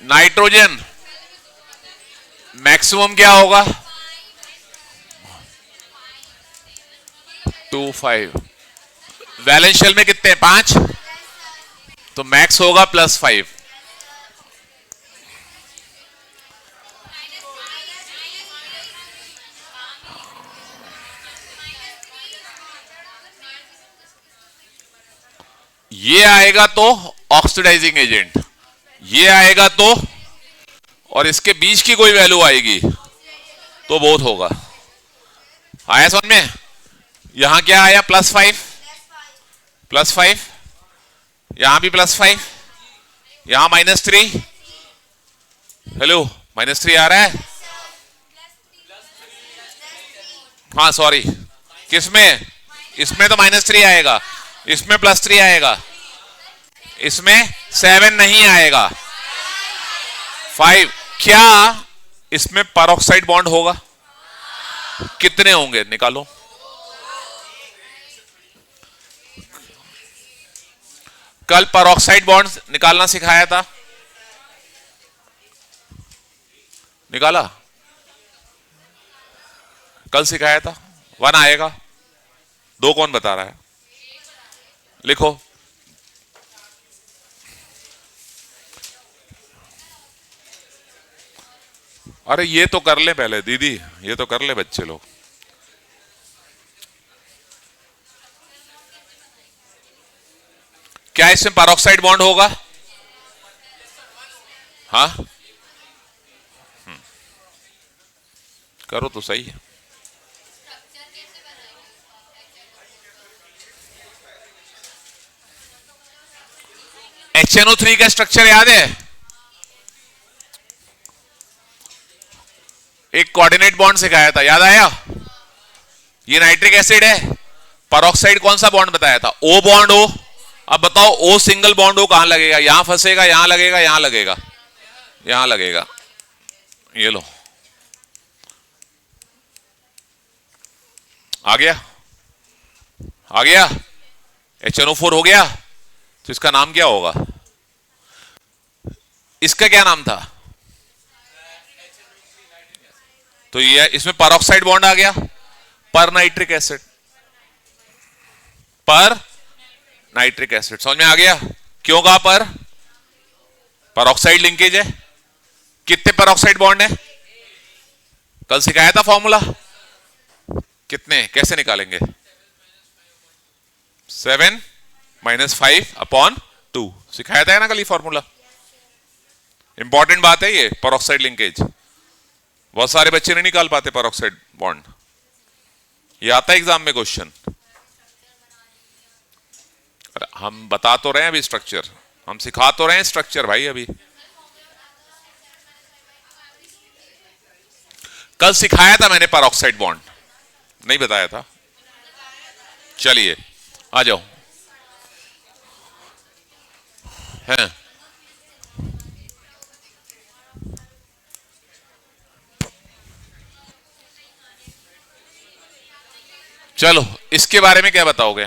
नाइट्रोजन मैक्सिमम क्या होगा? 2,5। वैलेंस शेल में कितने? 5, तो मैक्स होगा +5। ये आएगा तो ऑक्सीडाइजिंग एजेंट, ये आएगा तो, और इसके बीच की कोई वैल्यू आएगी तो बोथ होगा। आया समझ में? यहां क्या आया? +5, +5, यहां भी +5, यहां -3। हेलो, -3 आ रहा है? हाँ सॉरी, किसमें? इसमें तो -3 आएगा, इसमें +3 आएगा, इसमें 7 नहीं आएगा, 5। क्या इसमें पेरोक्साइड बॉन्ड होगा? कितने होंगे निकालो। कल पेरोक्साइड बॉन्ड निकालना सिखाया था, निकाला? कल सिखाया था। 1 आएगा, 2 कौन बता रहा है? लिखो। अरे ये तो कर ले पहले दीदी, ये तो कर ले बच्चे लोग। क्या इसमें पेरोक्साइड बॉन्ड होगा? हाँ, करो तो सही है। HNO3 का स्ट्रक्चर याद है? एक कोऑर्डिनेट बॉन्ड सिखाया था, याद आया? ये नाइट्रिक एसिड है। पेरोक्साइड कौन सा बॉन्ड बताया था? O bond O। अब बताओ O सिंगल बॉन्ड O कहां लगेगा? यहां फंसेगा, यहां लगेगा, यहां लगेगा, यहां लगेगा। ये लो, आ गया, आ गया। HNO4 हो गया। तो इसका नाम क्या होगा? इसका क्या नाम था? तो ये इसमें पेरोक्साइड बॉन्ड आ गया, पर नाइट्रिक एसिड, पर नाइट्रिक एसिड। समझ में आ गया? क्यों कहा पर? पेरोक्साइड लिंकेज है। कितने पेरोक्साइड बॉन्ड है? कल सिखाया था फॉर्मूला। कितने, कैसे निकालेंगे? 7 - 5/2 सिखाया था ना कल ये फॉर्मूला। इंपॉर्टेंट बात है ये, पेरोक्साइड लिंकेज। बहुत सारे बच्चे नहीं निकाल पाते पेरोक्साइड बॉन्ड। ये आता है एग्जाम में क्वेश्चन। हम बता तो रहे हैं अभी स्ट्रक्चर, हम सिखा तो रहे हैं स्ट्रक्चर भाई। अभी कल सिखाया था मैंने पेरोक्साइड बॉन्ड, नहीं बताया था? चलिए आ जाओ। हैं, चलो इसके बारे में क्या बताओगे?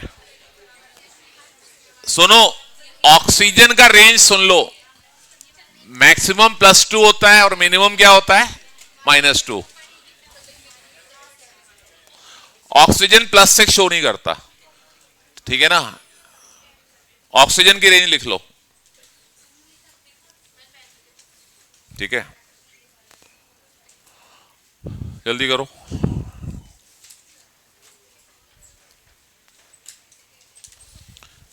सुनो, ऑक्सीजन का रेंज सुन लो। मैक्सिमम +2 होता है और मिनिमम क्या होता है? -2। ऑक्सीजन +6 शो नहीं करता, ठीक है ना? ऑक्सीजन की रेंज लिख लो, ठीक है? जल्दी करो।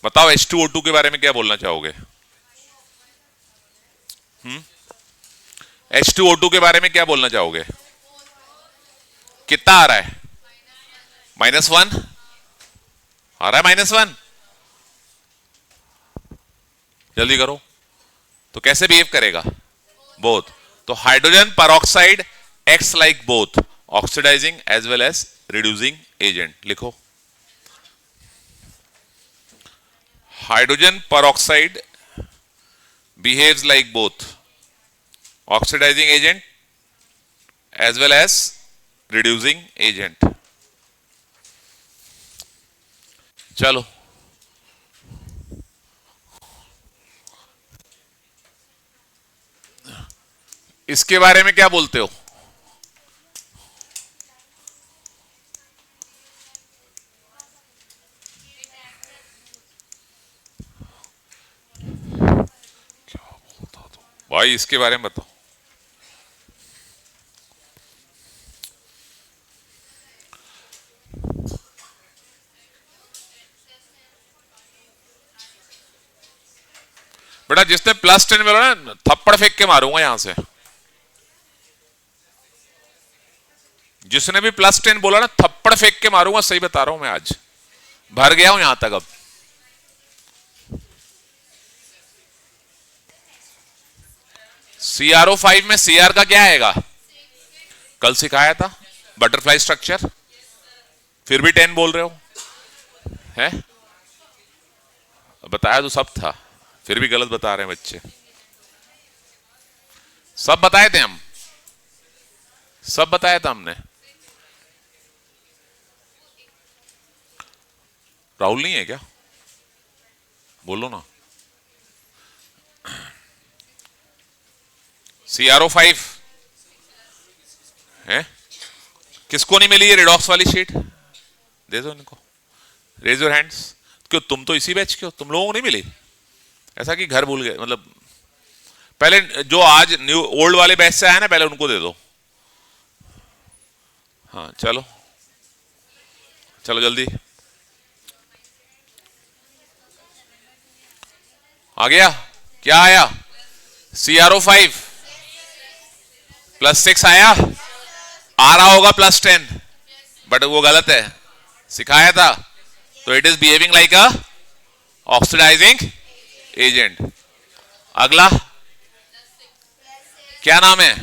बताओ H2O2 के बारे में क्या बोलना चाहोगे? H2O2 के बारे में क्या बोलना चाहोगे? कितना आ रहा है? -1 आ रहा है, -1। जल्दी करो। तो कैसे बिहेव करेगा? बोथ। तो hydrogen peroxide acts like both oxidising as well as reducing agent. लिखो, hydrogen peroxide behaves like both oxidizing agent as well as reducing agent। चलो इसके बारे में क्या बोलते हो? भाई इसके बारे में बताओ। बेटा जिसने +10 बोला ना, थप्पड़ फेंक के मारूंगा यहां से। जिसने भी +10 बोला ना, थप्पड़ फेंक के मारूंगा। सही बता रहा हूं मैं, आज भर गया हूं यहां तक। अब CrO5 में Cr का क्या आएगा? कल सिखाया था बटरफ्लाई स्ट्रक्चर। फिर भी 10 बोल रहे हो? है बताया तो सब था। फिर भी गलत बता रहे हैं बच्चे। सब बताए थे हम, सब बताया था हमने। राहुल नहीं है क्या? बोलो ना। CrO5 है? किसको नहीं मिली ये रिडॉक्स वाली शीट? दे दो इनको। Raise your hands. क्यों, तुम तो इसी बैच के हो, तुम लोगों को नहीं मिली? ऐसा कि घर भूल गए? मतलब पहले जो आज न्यू ओल्ड वाले बैच से आया ना, पहले उनको दे दो। हाँ चलो चलो जल्दी। आ गया? क्या आया? CrO5 +6 आया। आ रहा होगा +10, बट वो गलत है, सिखाया था। तो it is behaving like a oxidising agent. अगला क्या नाम है?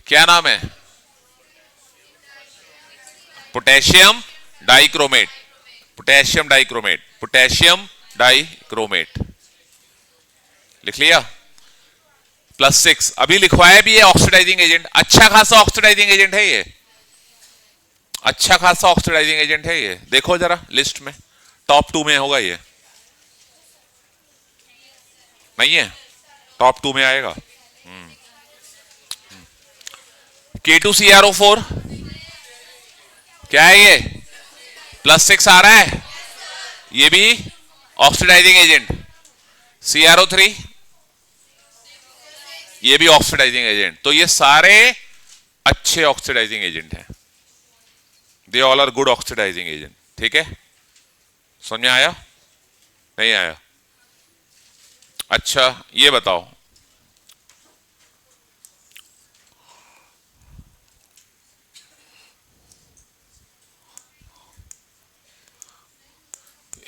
क्या नाम है? Potassium dichromate. Potassium dichromate, potassium dichromate. लिख लिया? +6 अभी लिखवाया भी है ऑक्सीडाइजिंग एजेंट। अच्छा खासा ऑक्सीडाइजिंग एजेंट है ये, अच्छा खासा ऑक्सीडाइजिंग एजेंट है ये। देखो जरा लिस्ट में, टॉप 2 में होगा ये। नहीं है? टॉप 2 में आएगा। K2CrO4 क्या है ये? +6 आ रहा है, ये भी ऑक्सीडाइजिंग एजेंट। CrO3 ये भी ऑक्सीडाइजिंग एजेंट। तो ये सारे अच्छे ऑक्सीडाइजिंग एजेंट हैं। They all are good oxidising agent. ठीक है, समझ में आया? नहीं आया? अच्छा ये बताओ,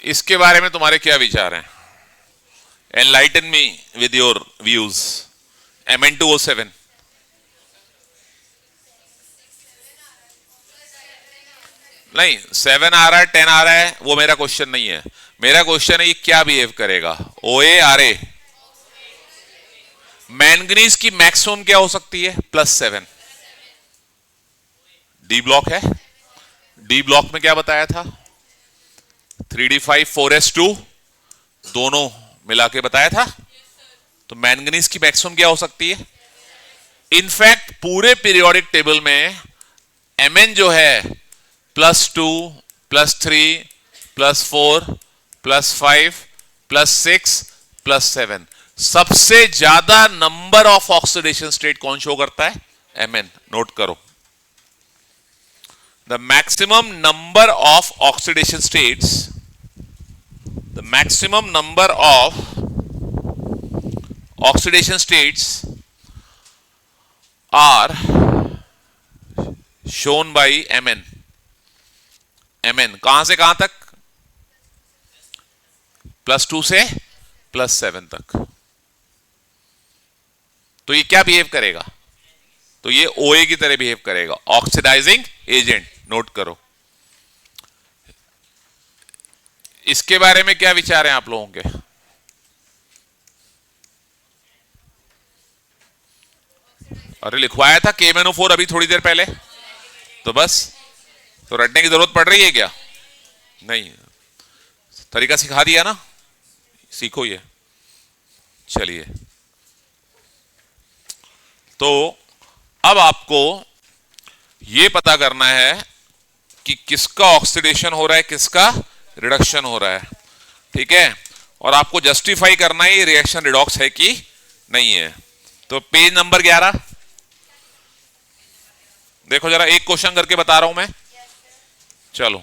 इसके बारे में तुम्हारे क्या विचार हैं? Enlighten me with your views. Mn2O7 नहीं, 7 आ रहा है, 10 आ रहा है, वो मेरा क्वेश्चन नहीं है। मेरा क्वेश्चन है ये क्या बिहेव करेगा? OA-RA। मैंगनीज की मैक्सिमम क्या हो सकती है? +7। डी ब्लॉक है, डी ब्लॉक में क्या बताया था? 3D5 4s2 दोनों मिला के बताया था। तो मैंगनीज की मैक्सिमम क्या हो सकती है? इनफैक्ट पूरे पीरियोडिक टेबल में Mn जो है +2 +3 +4 +5 +6 +7, सबसे ज्यादा नंबर ऑफ ऑक्सीडेशन स्टेट कौन शो करता है? Mn। नोट करो, the maximum number of oxidation states, the maximum number of oxidation states are shown by Mn। Mn कहां से कहां तक? +2 से +7 तक। तो ये क्या बिहेव करेगा? तो ये OA की तरह बिहेव करेगा, ऑक्सीडाइजिंग एजेंट। नोट करो। इसके बारे में क्या विचार हैं आप लोगों के? अरे लिखवाया था KMnO4 अभी थोड़ी देर पहले, तो बस तो रटने की जरूरत पड़ रही है क्या? नहीं, तरीका सिखा दिया ना, सीखो ये। चलिए, तो अब आपको ये पता करना है कि किसका ऑक्सीडेशन हो रहा है, किसका रिडक्शन हो रहा है। ठीक है, और आपको जस्टिफाई करना है ये रिएक्शन रिडॉक्स है कि नहीं है। तो पेज नंबर 11 देखो जरा, एक क्वेश्चन करके बता रहा हूं मैं। चलो,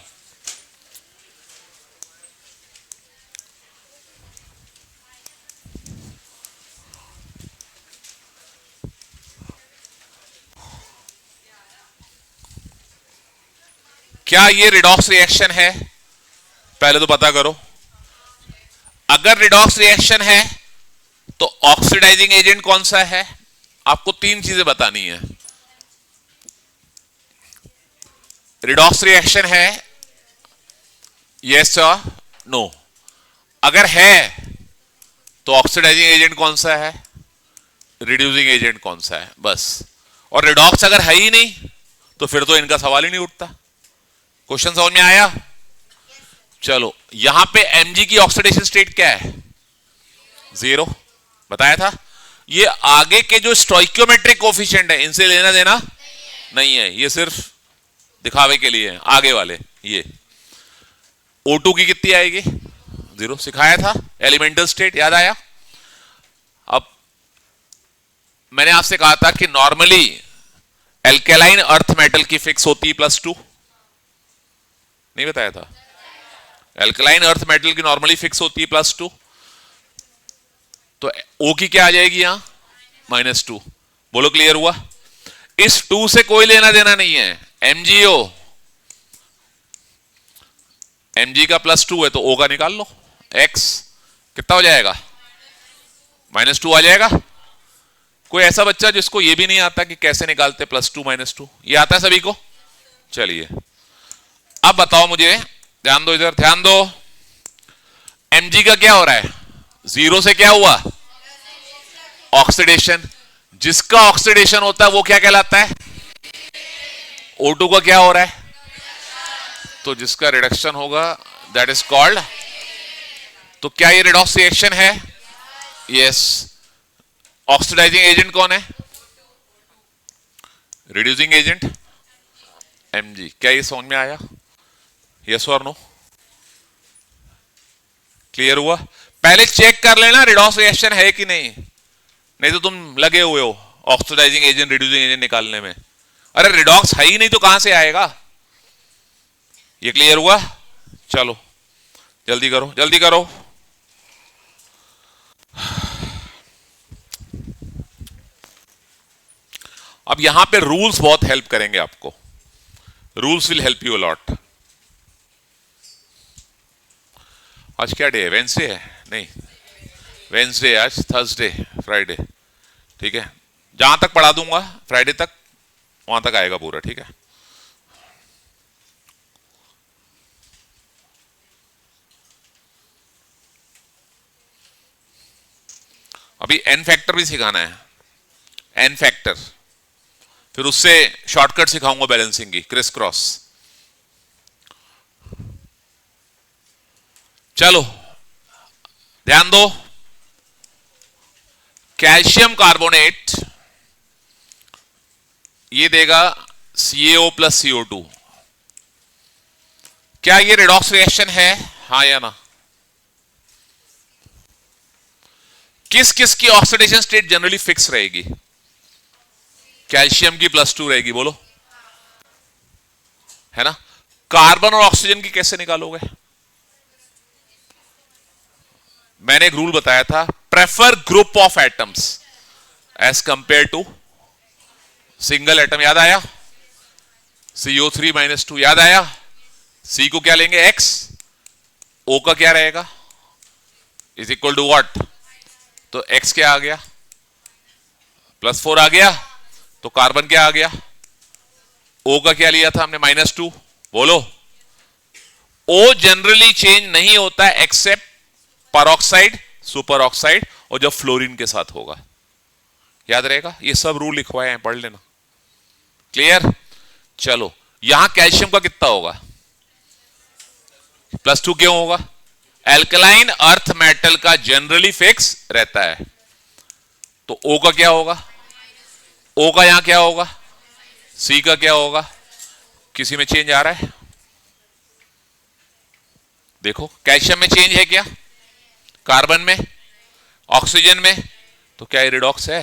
क्या ये रिडॉक्स रिएक्शन है? पहले तो पता करो। अगर रिडॉक्स रिएक्शन है तो ऑक्सीडाइजिंग एजेंट कौन सा है? आपको 3 चीजें बतानी है। रिडॉक्स रिएक्शन है, यस और नो। अगर है तो ऑक्सीडाइजिंग एजेंट कौन सा है, रिड्यूसिंग एजेंट कौन सा है, बस। और रिडॉक्स अगर है ही नहीं तो फिर तो इनका सवाल ही नहीं उठता। क्वेश्चन समझ में आया? चलो यहां पे Mg की ऑक्सीडेशन स्टेट क्या है, 0 बताया था। ये आगे के जो स्टोइकियोमेट्रिक कोफिशिएंट है इनसे लेना देना नहीं है, ये सिर्फ दिखावे के लिए है। आगे वाले ये O2 की कितनी आएगी, 0 सिखाया था, एलिमेंटल स्टेट याद आया। अब मैंने आपसे कहा था कि नॉर्मली एल्केलाइन अर्थ मेटल की फिक्स होती है +2, नहीं बताया था? एल्केलाइन अर्थ मेटल की नॉर्मली फिक्स होती है +2, तो O की क्या आ जाएगी यहां, -2। बोलो क्लियर हुआ? इस 2 से कोई लेना देना नहीं है, MgO, Mg का +2 है तो O का निकाल लो, X कितना हो जाएगा, -2 आ जाएगा। कोई ऐसा बच्चा जिसको ये भी नहीं आता कि कैसे निकालते +2 -2, ये आता है सभी को? चलिए अब बताओ मुझे, ध्यान दो इधर, ध्यान दो। Mg का क्या हो रहा है, 0 से क्या हुआ, ऑक्सीडेशन। जिसका ऑक्सीडेशन होता है वो क्या कहलाता है, O2 का क्या हो रहा है, तो जिसका रिडक्शन होगा दैट इज कॉल्ड। तो क्या ये रिडॉक्स रिएक्शन है, यस। ऑक्सीडाइजिंग एजेंट कौन है, रिड्यूसिंग एजेंट Mg। क्या ये समझ में आया, यस और नो, क्लियर हुआ? पहले चेक कर लेना रिडॉक्स रिएक्शन है कि नहीं, नहीं तो तुम लगे हुए हो ऑक्सीडाइजिंग एजेंट रिड्यूसिंग एजेंट निकालने में। अरे रिडॉक्स है ही नहीं तो कहां से आएगा, ये क्लियर हुआ? चलो जल्दी करो जल्दी करो। अब यहां पे रूल्स बहुत हेल्प करेंगे आपको, rules will help you a lot. आज क्या डे है, वेंसडे है, नहीं वेंसडे, आज थर्सडे, फ्राइडे, ठीक है। जहां तक पढ़ा दूंगा फ्राइडे तक वहां तक आएगा पूरा, ठीक है। अभी एन फैक्टर भी सिखाना है, एन फैक्टर, फिर उससे शॉर्टकट सिखाऊंगा बैलेंसिंग की, क्रिस क्रॉस। चलो ध्यान दो, कैल्शियम कार्बोनेट ये देगा CaO + CO2। क्या ये रिडॉक्स रिएक्शन है, हाँ या ना? किस किस की ऑक्सीडेशन स्टेट जनरली फिक्स रहेगी, कैल्शियम की +2 रहेगी, बोलो, है ना। कार्बन और ऑक्सीजन की कैसे निकालोगे, मैंने एक रूल बताया था, prefer group of atoms as compare to single atom, याद आया? CO3 -2 याद आया? C को क्या लेंगे, X, O का क्या रहेगा, इज इक्वल टू व्हाट, तो X क्या आ गया, +4 आ गया, तो कार्बन क्या आ गया, O का क्या लिया था हमने, -2, बोलो। O जनरली चेंज नहीं होता है एक्सेप्ट परऑक्साइड, सुपर ऑक्साइड, और जब फ्लोरीन के साथ होगा, याद रहेगा, ये सब रूल लिखवाए हैं, पढ़ लेना, क्लियर। चलो यहां कैल्शियम का कितना होगा, +2 क्यों होगा, एल्कलाइन अर्थ मेटल का जनरली फिक्स रहता है, तो O का क्या होगा, O का यहां क्या होगा, C का क्या होगा, किसी में चेंज आ रहा है, देखो कैल्शियम में चेंज है क्या, कार्बन में, ऑक्सीजन में, तो क्या ये रिडॉक्स है?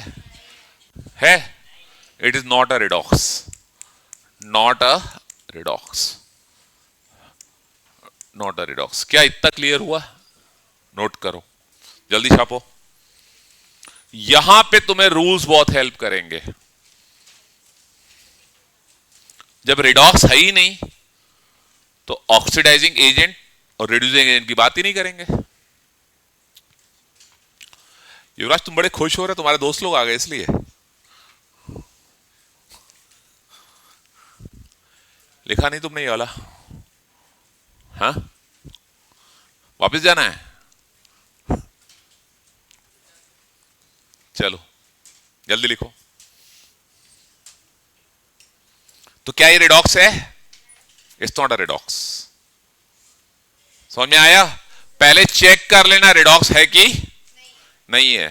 It is not a redox, not a redox, not a redox. क्या इतना क्लियर हुआ, नोट करो, जल्दी छापो। यहां पे तुम्हें रूल्स बहुत हेल्प करेंगे। जब रिडॉक्स है ही नहीं तो ऑक्सीडाइजिंग एजेंट और रिड्यूसिंग एजेंट की बात ही नहीं करेंगे। युवराज तुम बड़े खुश हो रहे, तुम्हारे दोस्त लोग आ गए इसलिए, लिखा नहीं तुमने ये वाला, हाँ वापस जाना है, चलो जल्दी लिखो। तो क्या ये रिडॉक्स है? It's not a redox. समझ में आया? पहले चेक कर लेना रिडॉक्स है कि नहीं है।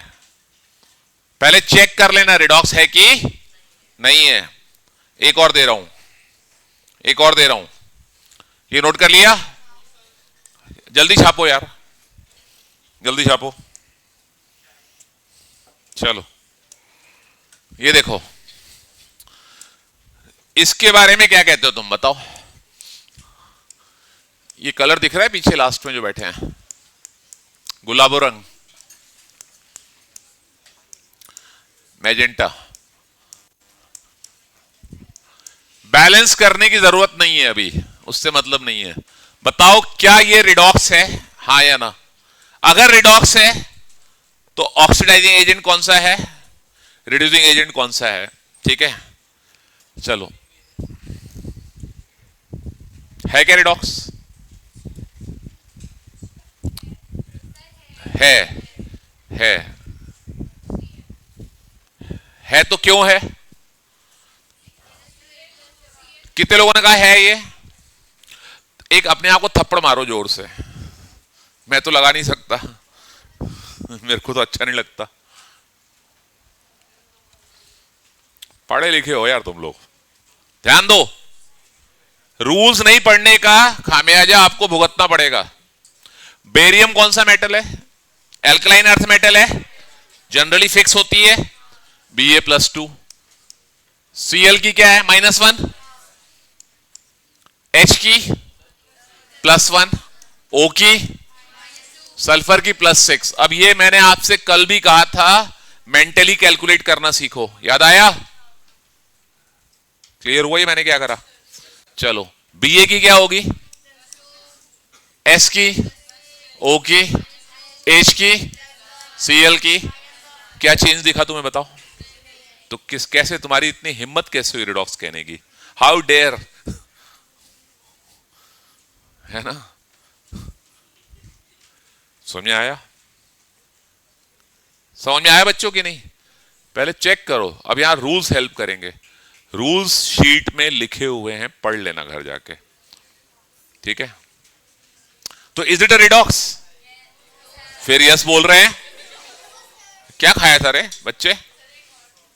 पहले चेक कर लेना रिडॉक्स है कि नहीं है। एक और दे रहा हूं, एक और दे रहा हूं, ये नोट कर लिया? जल्दी छापो यार, जल्दी छापो। चलो ये देखो, इसके बारे में क्या कहते हो तुम बताओ? ये कलर दिख रहा है पीछे लास्ट में जो बैठे हैं, गुलाबो रंग, मैजेंटा। बैलेंस करने की जरूरत नहीं है अभी, उससे मतलब नहीं है। बताओ क्या ये रिडॉक्स है, हाँ या ना? अगर रिडॉक्स है तो ऑक्सीडाइजिंग एजेंट कौन सा है, रिड्यूसिंग एजेंट कौन सा है? ठीक है, चलो है क्या रिडॉक्स? है है तो क्यों है? कितने लोगों ने कहा है ये? एक अपने आप को थप्पड़ मारो जोर से। मैं तो लगा नहीं सकता, मेरे को तो अच्छा नहीं लगता। पढ़े लिखे हो यार तुम लोग, ध्यान दो। रूल्स नहीं पढ़ने का खामियाजा आपको भुगतना पड़ेगा। बेरियम कौन सा मेटल है? एल्कलाइन अर्थ मेटल है, जनरली फिक्स होती है Ba+2। Cl की क्या है? -1। H की +1। O की, सल्फर की +6। अब ये मैंने आपसे कल भी कहा था, मेंटली कैलकुलेट करना सीखो, याद आया? क्लियर हुआ ये मैंने क्या करा? चलो Ba की क्या होगी? S की, O की, H की, Cl की। क्या चेंज दिखा तुम्हें बताओ? तो कैसे तुम्हारी इतनी हिम्मत कैसे हुई रिडॉक्स कहने की? हाउ डेयर, है ना? समझ में आया? समझ में आया बच्चों की नहीं? पहले चेक करो। अब यहां रूल्स हेल्प करेंगे। रूल्स शीट में लिखे हुए हैं, पढ़ लेना घर जाके, ठीक है? तो इज इट अ रिडॉक्स? फिर यस बोल रहे हैं। क्या खाया था रे बच्चे?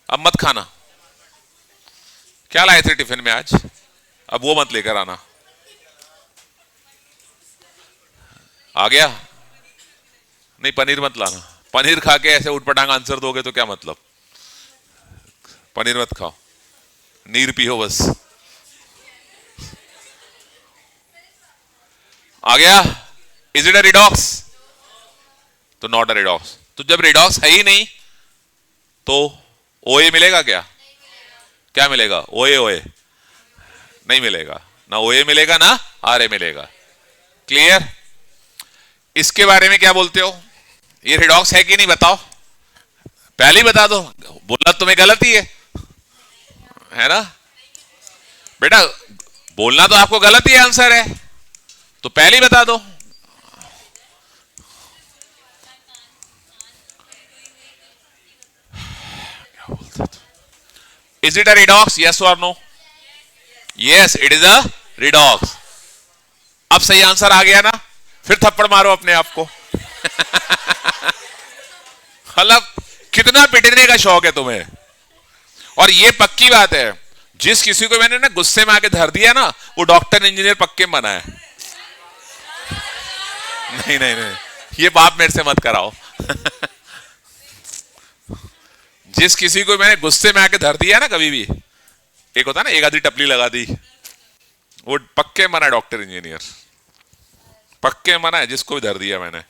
अब मत खाना। क्या लाए थे टिफिन में आज? अब वो मत लेकर आना। आ गया? नहीं, पनीर मत लाना। पनीर खा के ऐसे उठपटांग आंसर दोगे तो क्या मतलब? पनीर मत खाओ, नीर पियो बस। आ गया? Is it a redox? तो नॉट अ रिडॉक्स। तो जब रिडॉक्स है ही नहीं तो ओए मिलेगा क्या? क्या मिलेगा? ओए ओए नहीं मिलेगा ना, ओए मिलेगा ना आरए मिलेगा। क्लियर? इसके बारे में क्या बोलते हो? ये रिडॉक्स है कि नहीं बताओ? पहले ही बता दो, बोलना तुम्हें गलत ही है ना बेटा? बोलना तो आपको गलत ही आंसर है, तो पहले ही बता दो। Is it a redox? Yes or no? Yes, it is a redox. अब सही आंसर आ गया ना? फिर थप्पड़ मारो अपने आप को। मतलब कितना पिटने का शौक है तुम्हें। और ये पक्की बात है, जिस किसी को मैंने ना गुस्से में आके धर दिया ना, वो डॉक्टर इंजीनियर पक्के बना है। नहीं नहीं नहीं, ये बाप मेरे से मत कराओ। जिस किसी को मैंने गुस्से में आके धर दिया ना, कभी भी एक होता ना एक आधी टपली लगा दी, वो पक्के मना डॉक्टर इंजीनियर, पक्के मना है जिसको भी धर दिया मैंने।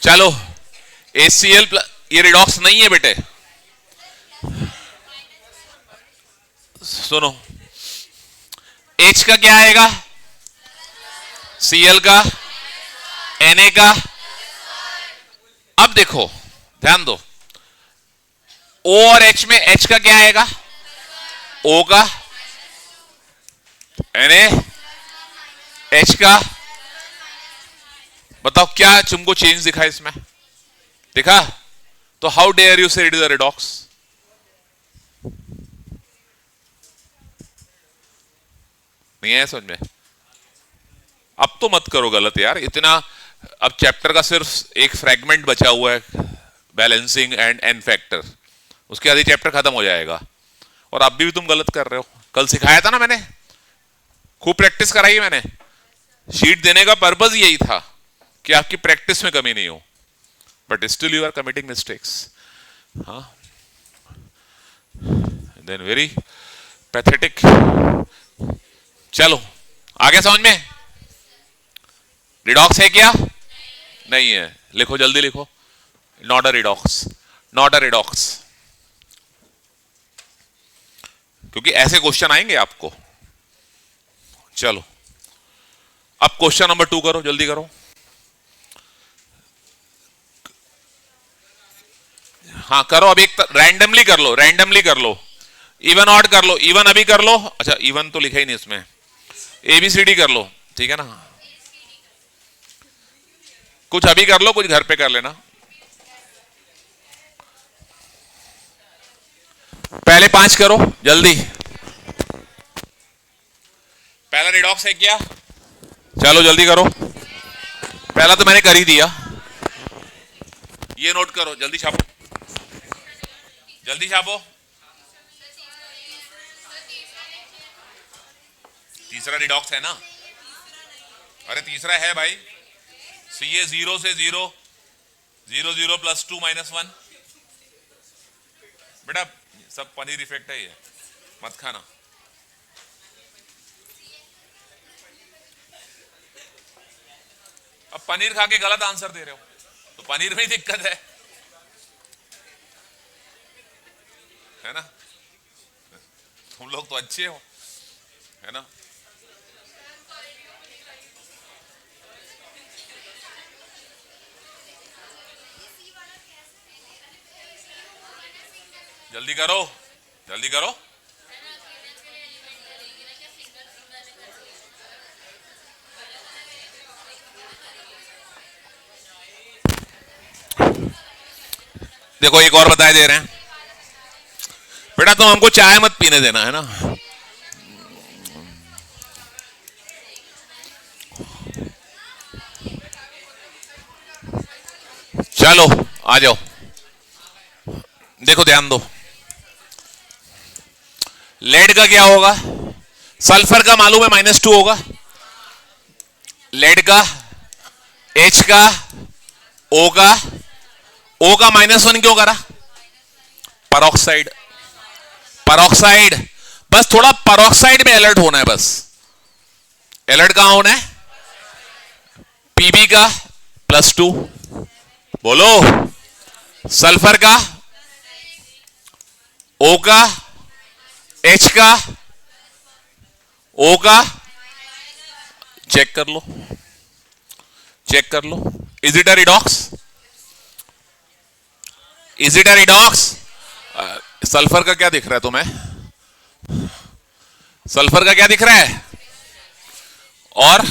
चलो HCl ये रिडॉक्स नहीं है बेटे, सुनो। H का क्या आएगा? Cl का, Na का। अब देखो ध्यान दो, O और H में H का क्या आएगा? O का, Na, H का बताओ क्या तुमको चेंज दिखा इसमें? दिखा? तो हाउ डेयर यू से इट इज अ रिडॉक्स? नहीं है समझ में? अब तो मत करो गलत यार इतना। अब चैप्टर का सिर्फ एक फ्रेगमेंट बचा हुआ है, बैलेंसिंग एंड एन फैक्टर, उसके बाद ही चैप्टर खत्म हो जाएगा। और अब भी तुम गलत कर रहे हो। कल सिखाया था ना मैंने, खूब प्रैक्टिस कराई है मैंने। शीट देने का पर्पज यही था कि आपकी प्रैक्टिस में कमी नहीं हो, but still you are committing mistakes. हाँ, देन वेरी पैथेटिक। चलो आगे समझ में? रिडॉक्स है क्या? नहीं है। लिखो जल्दी लिखो, not a redox, not a redox. क्योंकि ऐसे क्वेश्चन आएंगे आपको। चलो अब क्वेश्चन नंबर 2 करो, जल्दी करो। हाँ करो, अब एक रैंडमली कर लो, रैंडमली कर लो। इवन ऑड कर लो, इवन अभी कर लो। अच्छा इवन तो लिखा ही नहीं इसमें, ABCD कर लो, ठीक है ना? कुछ अभी कर लो, कुछ घर पे कर लेना। पहले 5 करो जल्दी। पहला रिडॉक्स है क्या? चलो जल्दी करो। पहला तो मैंने कर ही दिया, ये नोट करो, जल्दी छापो, जल्दी छापो। तीसरा रिडॉक्स है ना? अरे तीसरा है भाई। ये 0 से 0, 0 0 प्लस 2 माइनस 1। बेटा सब पनीर इफेक्ट है, ये मत खाना। अब पनीर खा के गलत आंसर दे रहे हो, तो पनीर में ही दिक्कत है ना? तुम लोग तो अच्छे हो, है ना? जल्दी करो, जल्दी करो। देखो एक और बताए दे रहे हैं। बेटा तुम हमको चाय मत पीने देना, है ना? चलो आ जाओ, देखो ध्यान दो। लेड का क्या होगा? सल्फर का मालूम है -2 होगा। लेड का, H का, O का, O का -1 क्यों करा? Peroxide, peroxide. बस थोड़ा परऑक्साइड में अलर्ट होना है, बस अलर्ट कहां होना है? Pb का +2, बोलो। सल्फर का, O का, H का, O का, चेक कर लो, चेक कर लो। Is it a redox? Is it a redox? Sulphur का क्या दिख रहा है तुम्हें? सल्फर का क्या दिख रहा है? और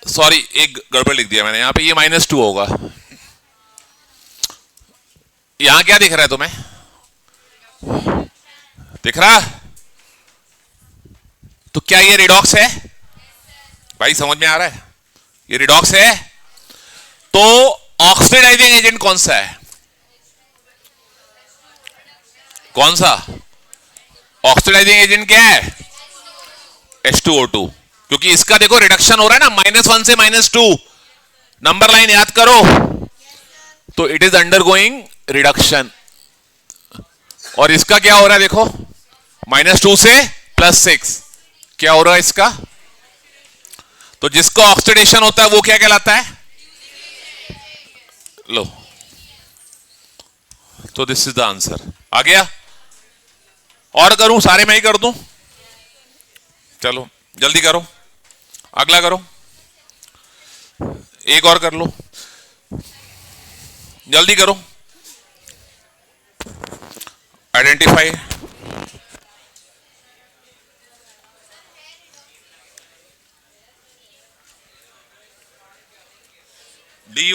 सॉरी एक गड़बड़ लिख दिया मैंने, यहां पे ये -2 होगा। यहां क्या दिख रहा है तुम्हें? दिख रहा? तो क्या ये रिडॉक्स है? भाई समझ में आ रहा है? ये रिडॉक्स है। तो ऑक्सीडाइजिंग एजेंट कौन सा है? कौन सा ऑक्सीडाइजिंग एजेंट क्या है? H2O2। क्योंकि इसका देखो रिडक्शन हो रहा है ना, -1 से -2, नंबर लाइन याद करो। तो इट इज अंडरगोइंग रिडक्शन। और इसका क्या हो रहा है देखो, -2 से +6, क्या हो रहा है इसका? तो जिसका ऑक्सीडेशन होता है वो क्या कहलाता है? लो, तो दिस इज द आंसर। आ गया? और करूं, सारे मैं ही कर दूं? चलो जल्दी करो, अगला करो, एक और कर लो, जल्दी करो। आइडेंटिफाई, डी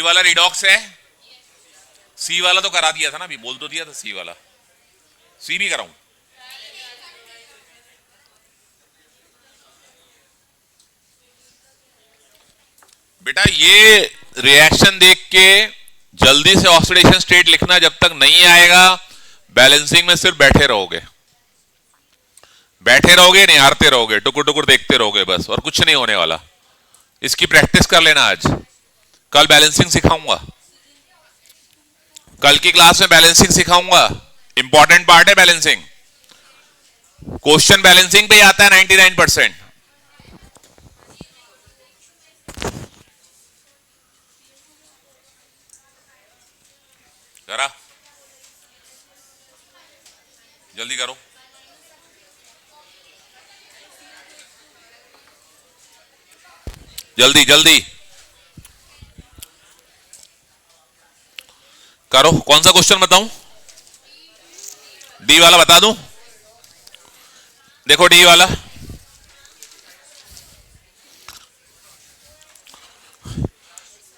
वाला रिडॉक्स है। सी वाला तो करा दिया था ना, अभी बोल तो दिया था सी वाला। सी भी कराऊं? बेटा ये रिएक्शन देख के जल्दी से ऑक्सीडेशन स्टेट लिखना जब तक नहीं आएगा, बैलेंसिंग में सिर्फ बैठे रहोगे, निहारते रहोगे, टुकुर टुकुर देखते रहोगे बस, और कुछ नहीं होने वाला। इसकी प्रैक्टिस कर लेना आज। कल बैलेंसिंग सिखाऊंगा, कल की क्लास में बैलेंसिंग सिखाऊंगा। इंपॉर्टेंट पार्ट है बैलेंसिंग। क्वेश्चन बैलेंसिंग पे ही आता है 99%। करा, जल्दी करो। जल्दी जल्दी करो। कौन सा क्वेश्चन बताऊं? डी वाला बता दूं? देखो डी वाला,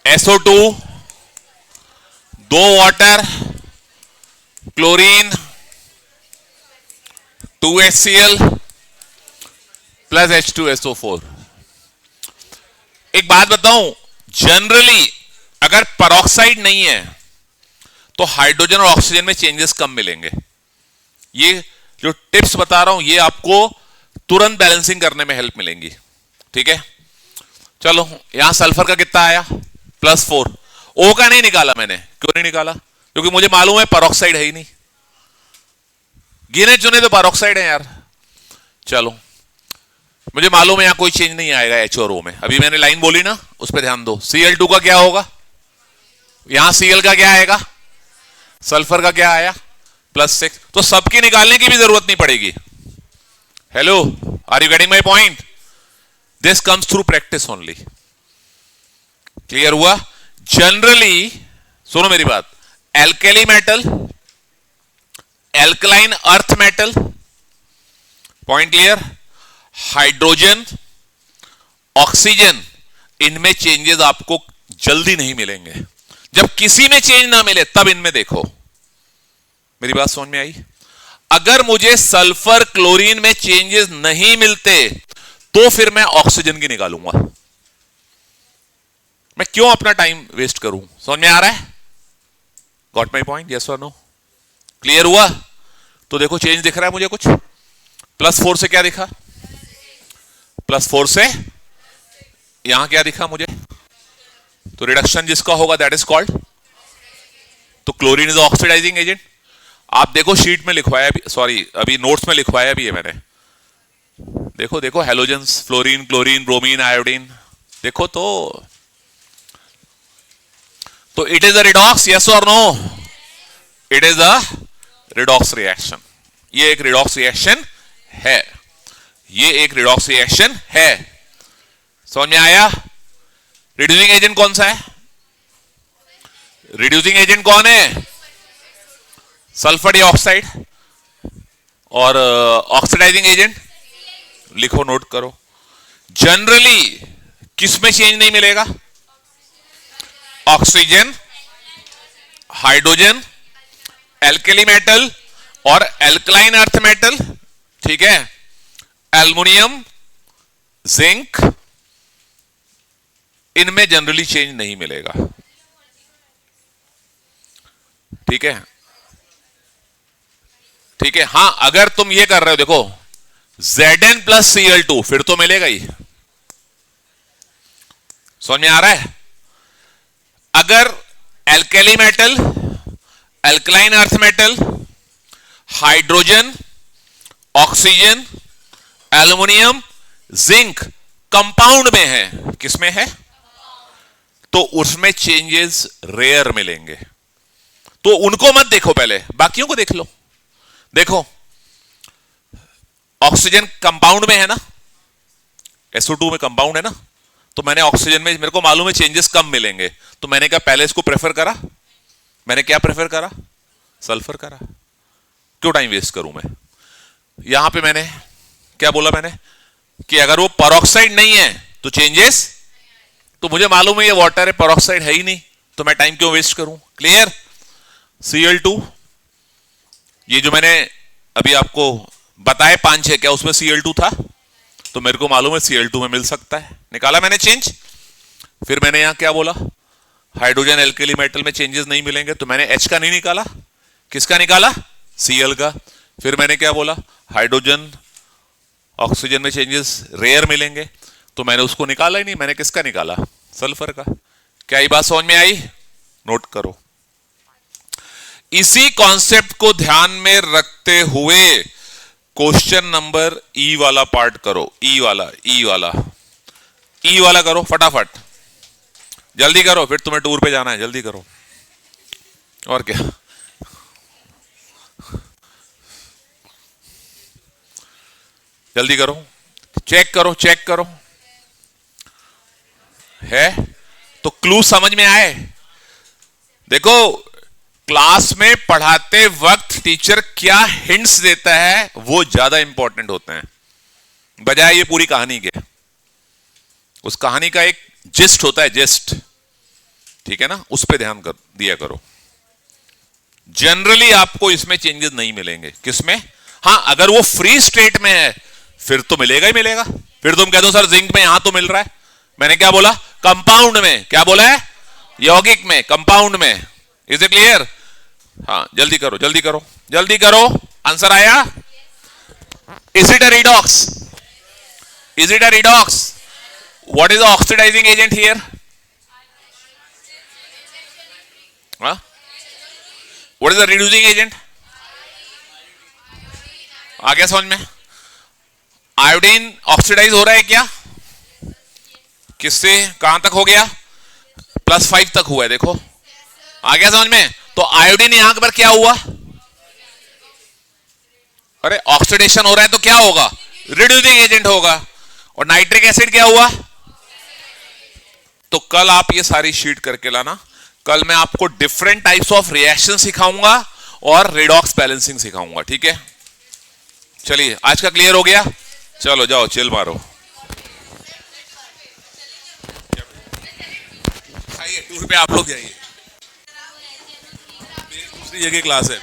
SO2, 2 water, chlorine, 2HCl plus H2SO4। एक बात बताऊं, जनरली अगर पेरोक्साइड नहीं है तो हाइड्रोजन और ऑक्सीजन में चेंजेस कम मिलेंगे। ये जो टिप्स बता रहा हूं ये आपको तुरंत बैलेंसिंग करने में हेल्प मिलेंगी। ठीक है, चलो यहां सल्फर का कितना आया? +4। O का नहीं निकाला मैंने। क्यों नहीं निकाला? क्योंकि मुझे मालूम है पेरोक्साइड है ही नहीं। गिने चुने तो पेरोक्साइड है यार। चलो, मुझे मालूम है यहां कोई चेंज नहीं आएगा H और O में। अभी मैंने लाइन बोली ना, उस पर ध्यान दो। Cl2 का क्या होगा? यहां Cl का क्या आएगा? सल्फर का क्या आया? +6। तो सबकी निकालने की भी जरूरत नहीं पड़ेगी। Hello, are you getting my point? This comes through practice only. Clear हुआ? जनरली सुनो मेरी बात, alkali metal, alkaline earth metal, point clear, hydrogen, oxygen, इनमें चेंजेस आपको जल्दी नहीं मिलेंगे। जब किसी में चेंज ना मिले तब इनमें देखो। मेरी बात समझ में आई? अगर मुझे सल्फर क्लोरीन में चेंजेस नहीं मिलते तो फिर मैं ऑक्सीजन की निकालूंगा। मैं क्यों अपना टाइम वेस्ट करूं? समझ में आ रहा है? Got my point? यस और नो? क्लियर हुआ? तो देखो चेंज दिख रहा है मुझे कुछ। +4 से क्या दिखा? +4 से यहां क्या दिखा मुझे? तो रिडक्शन जिसका होगा दैट इज कॉल्ड, तो क्लोरीन इज ऑक्सीडाइजिंग एजेंट। आप देखो शीट में लिखवाया भी, सॉरी अभी नोट्स में लिखवाया भी है मैंने। देखो देखो, halogens, fluorine, chlorine, bromine, iodine, देखो तो it is a redox, yes और no? It is a redox reaction. ये एक रिडॉक्स रिएक्शन है, ये एक रिडॉक्स रिएक्शन है। समझ में आया? रिड्यूसिंग एजेंट कौन सा है? रिड्यूसिंग एजेंट कौन है? Sulphur dioxide. और ऑक्सीडाइजिंग एजेंट लिखो, नोट करो। जनरली किस में चेंज नहीं मिलेगा? ऑक्सीजन, हाइड्रोजन, एल्केली मेटल और एल्कलाइन अर्थ मेटल, ठीक है, एल्युमिनियम, जिंक, इनमें जनरली चेंज नहीं मिलेगा। ठीक है, ठीक है। हां, अगर तुम ये कर रहे हो, देखो Zn + Cl2 फिर तो मिलेगा ही। समझ में आ रहा है? अगर alkali metal, alkaline earth metal, hydrogen, oxygen, aluminium, zinc compound में है, किसमें है? तो उसमें चेंजेस रेयर मिलेंगे। तो उनको मत देखो, पहले बाकियों को देख लो। देखो ऑक्सीजन कंपाउंड में है ना, SO2 में कंपाउंड है ना, तो मैंने ऑक्सीजन में, मेरे को मालूम है चेंजेस कम मिलेंगे, तो मैंने क्या पहले इसको प्रेफर करा? मैंने क्या प्रेफर करा? सल्फर करा। क्यों टाइम वेस्ट करूं मैं? यहां पे मैंने क्या बोला? मैंने कि अगर वो पेरोक्साइड नहीं है तो चेंजेस, तो मुझे मालूम है ये वाटर है, पेरोक्साइड है ही नहीं, तो मैं टाइम क्यों वेस्ट करूं? क्लियर? Cl2, ये जो मैंने अभी आपको बताए 5-6, क्या उसमें Cl2 था? तो मेरे को मालूम है Cl2 में मिल सकता है, निकाला मैंने चेंज। फिर मैंने यहां क्या बोला? हाइड्रोजन एल्केली मेटल में चेंजेस नहीं मिलेंगे, तो मैंने H का नहीं निकाला, किसका निकाला? Cl का। फिर मैंने क्या बोला? हाइड्रोजन ऑक्सीजन में चेंजेस रेयर मिलेंगे, तो मैंने उसको निकाला ही नहीं, मैंने किसका निकाला? सल्फर का। क्या ये बात समझ में आई? नोट करो। इसी कॉन्सेप्ट को ध्यान में रखते हुए क्वेश्चन नंबर ई वाला पार्ट करो। ई वाला करो फटाफट, जल्दी करो, फिर तुम्हें टूर पे जाना है, जल्दी करो। और क्या, जल्दी करो, चेक करो है तो क्लू समझ में आए? देखो, क्लास में पढ़ाते वक्त टीचर क्या हिंट्स देता है वो ज्यादा इंपॉर्टेंट होते हैं, बजाय ये पूरी कहानी के। उस कहानी का एक जिस्ट होता है, जिस्ट, ठीक है ना, उस पे ध्यान दिया करो। जनरली आपको इसमें चेंजेस नहीं मिलेंगे। किसमें? हां, अगर वो फ्री स्टेट में है फिर तो मिलेगा ही मिलेगा। फिर तुम कह दो सर जिंक में यहां तो मिल रहा है, मैंने क्या बोला? कंपाउंड में। क्या बोला है? यौगिक में, कंपाउंड में। Is it clear? हाँ, जल्दी करो। आंसर आया? Is it a redox? What is the oxidising agent here? What is the reducing agent? आ गया समझ में? आयोडीन ऑक्सीडाइज हो रहा है क्या? किससे कहां तक हो गया? +5 तक हुआ है, देखो। आ गया समझ में? तो आयोडीन यहां पर क्या हुआ? अरे ऑक्सीडेशन हो रहा है तो क्या होगा? रिड्यूसिंग एजेंट होगा। और नाइट्रिक एसिड क्या हुआ? तो कल आप ये सारी शीट करके लाना। कल मैं आपको डिफरेंट टाइप्स ऑफ रिएक्शन सिखाऊंगा और रेडॉक्स बैलेंसिंग सिखाऊंगा, ठीक है? चलिए, आज का क्लियर हो गया? चलो जाओ, चिल मारो। आइए टूर पे आप लोग जाइए, मेरी दूसरी जगह क्लास है।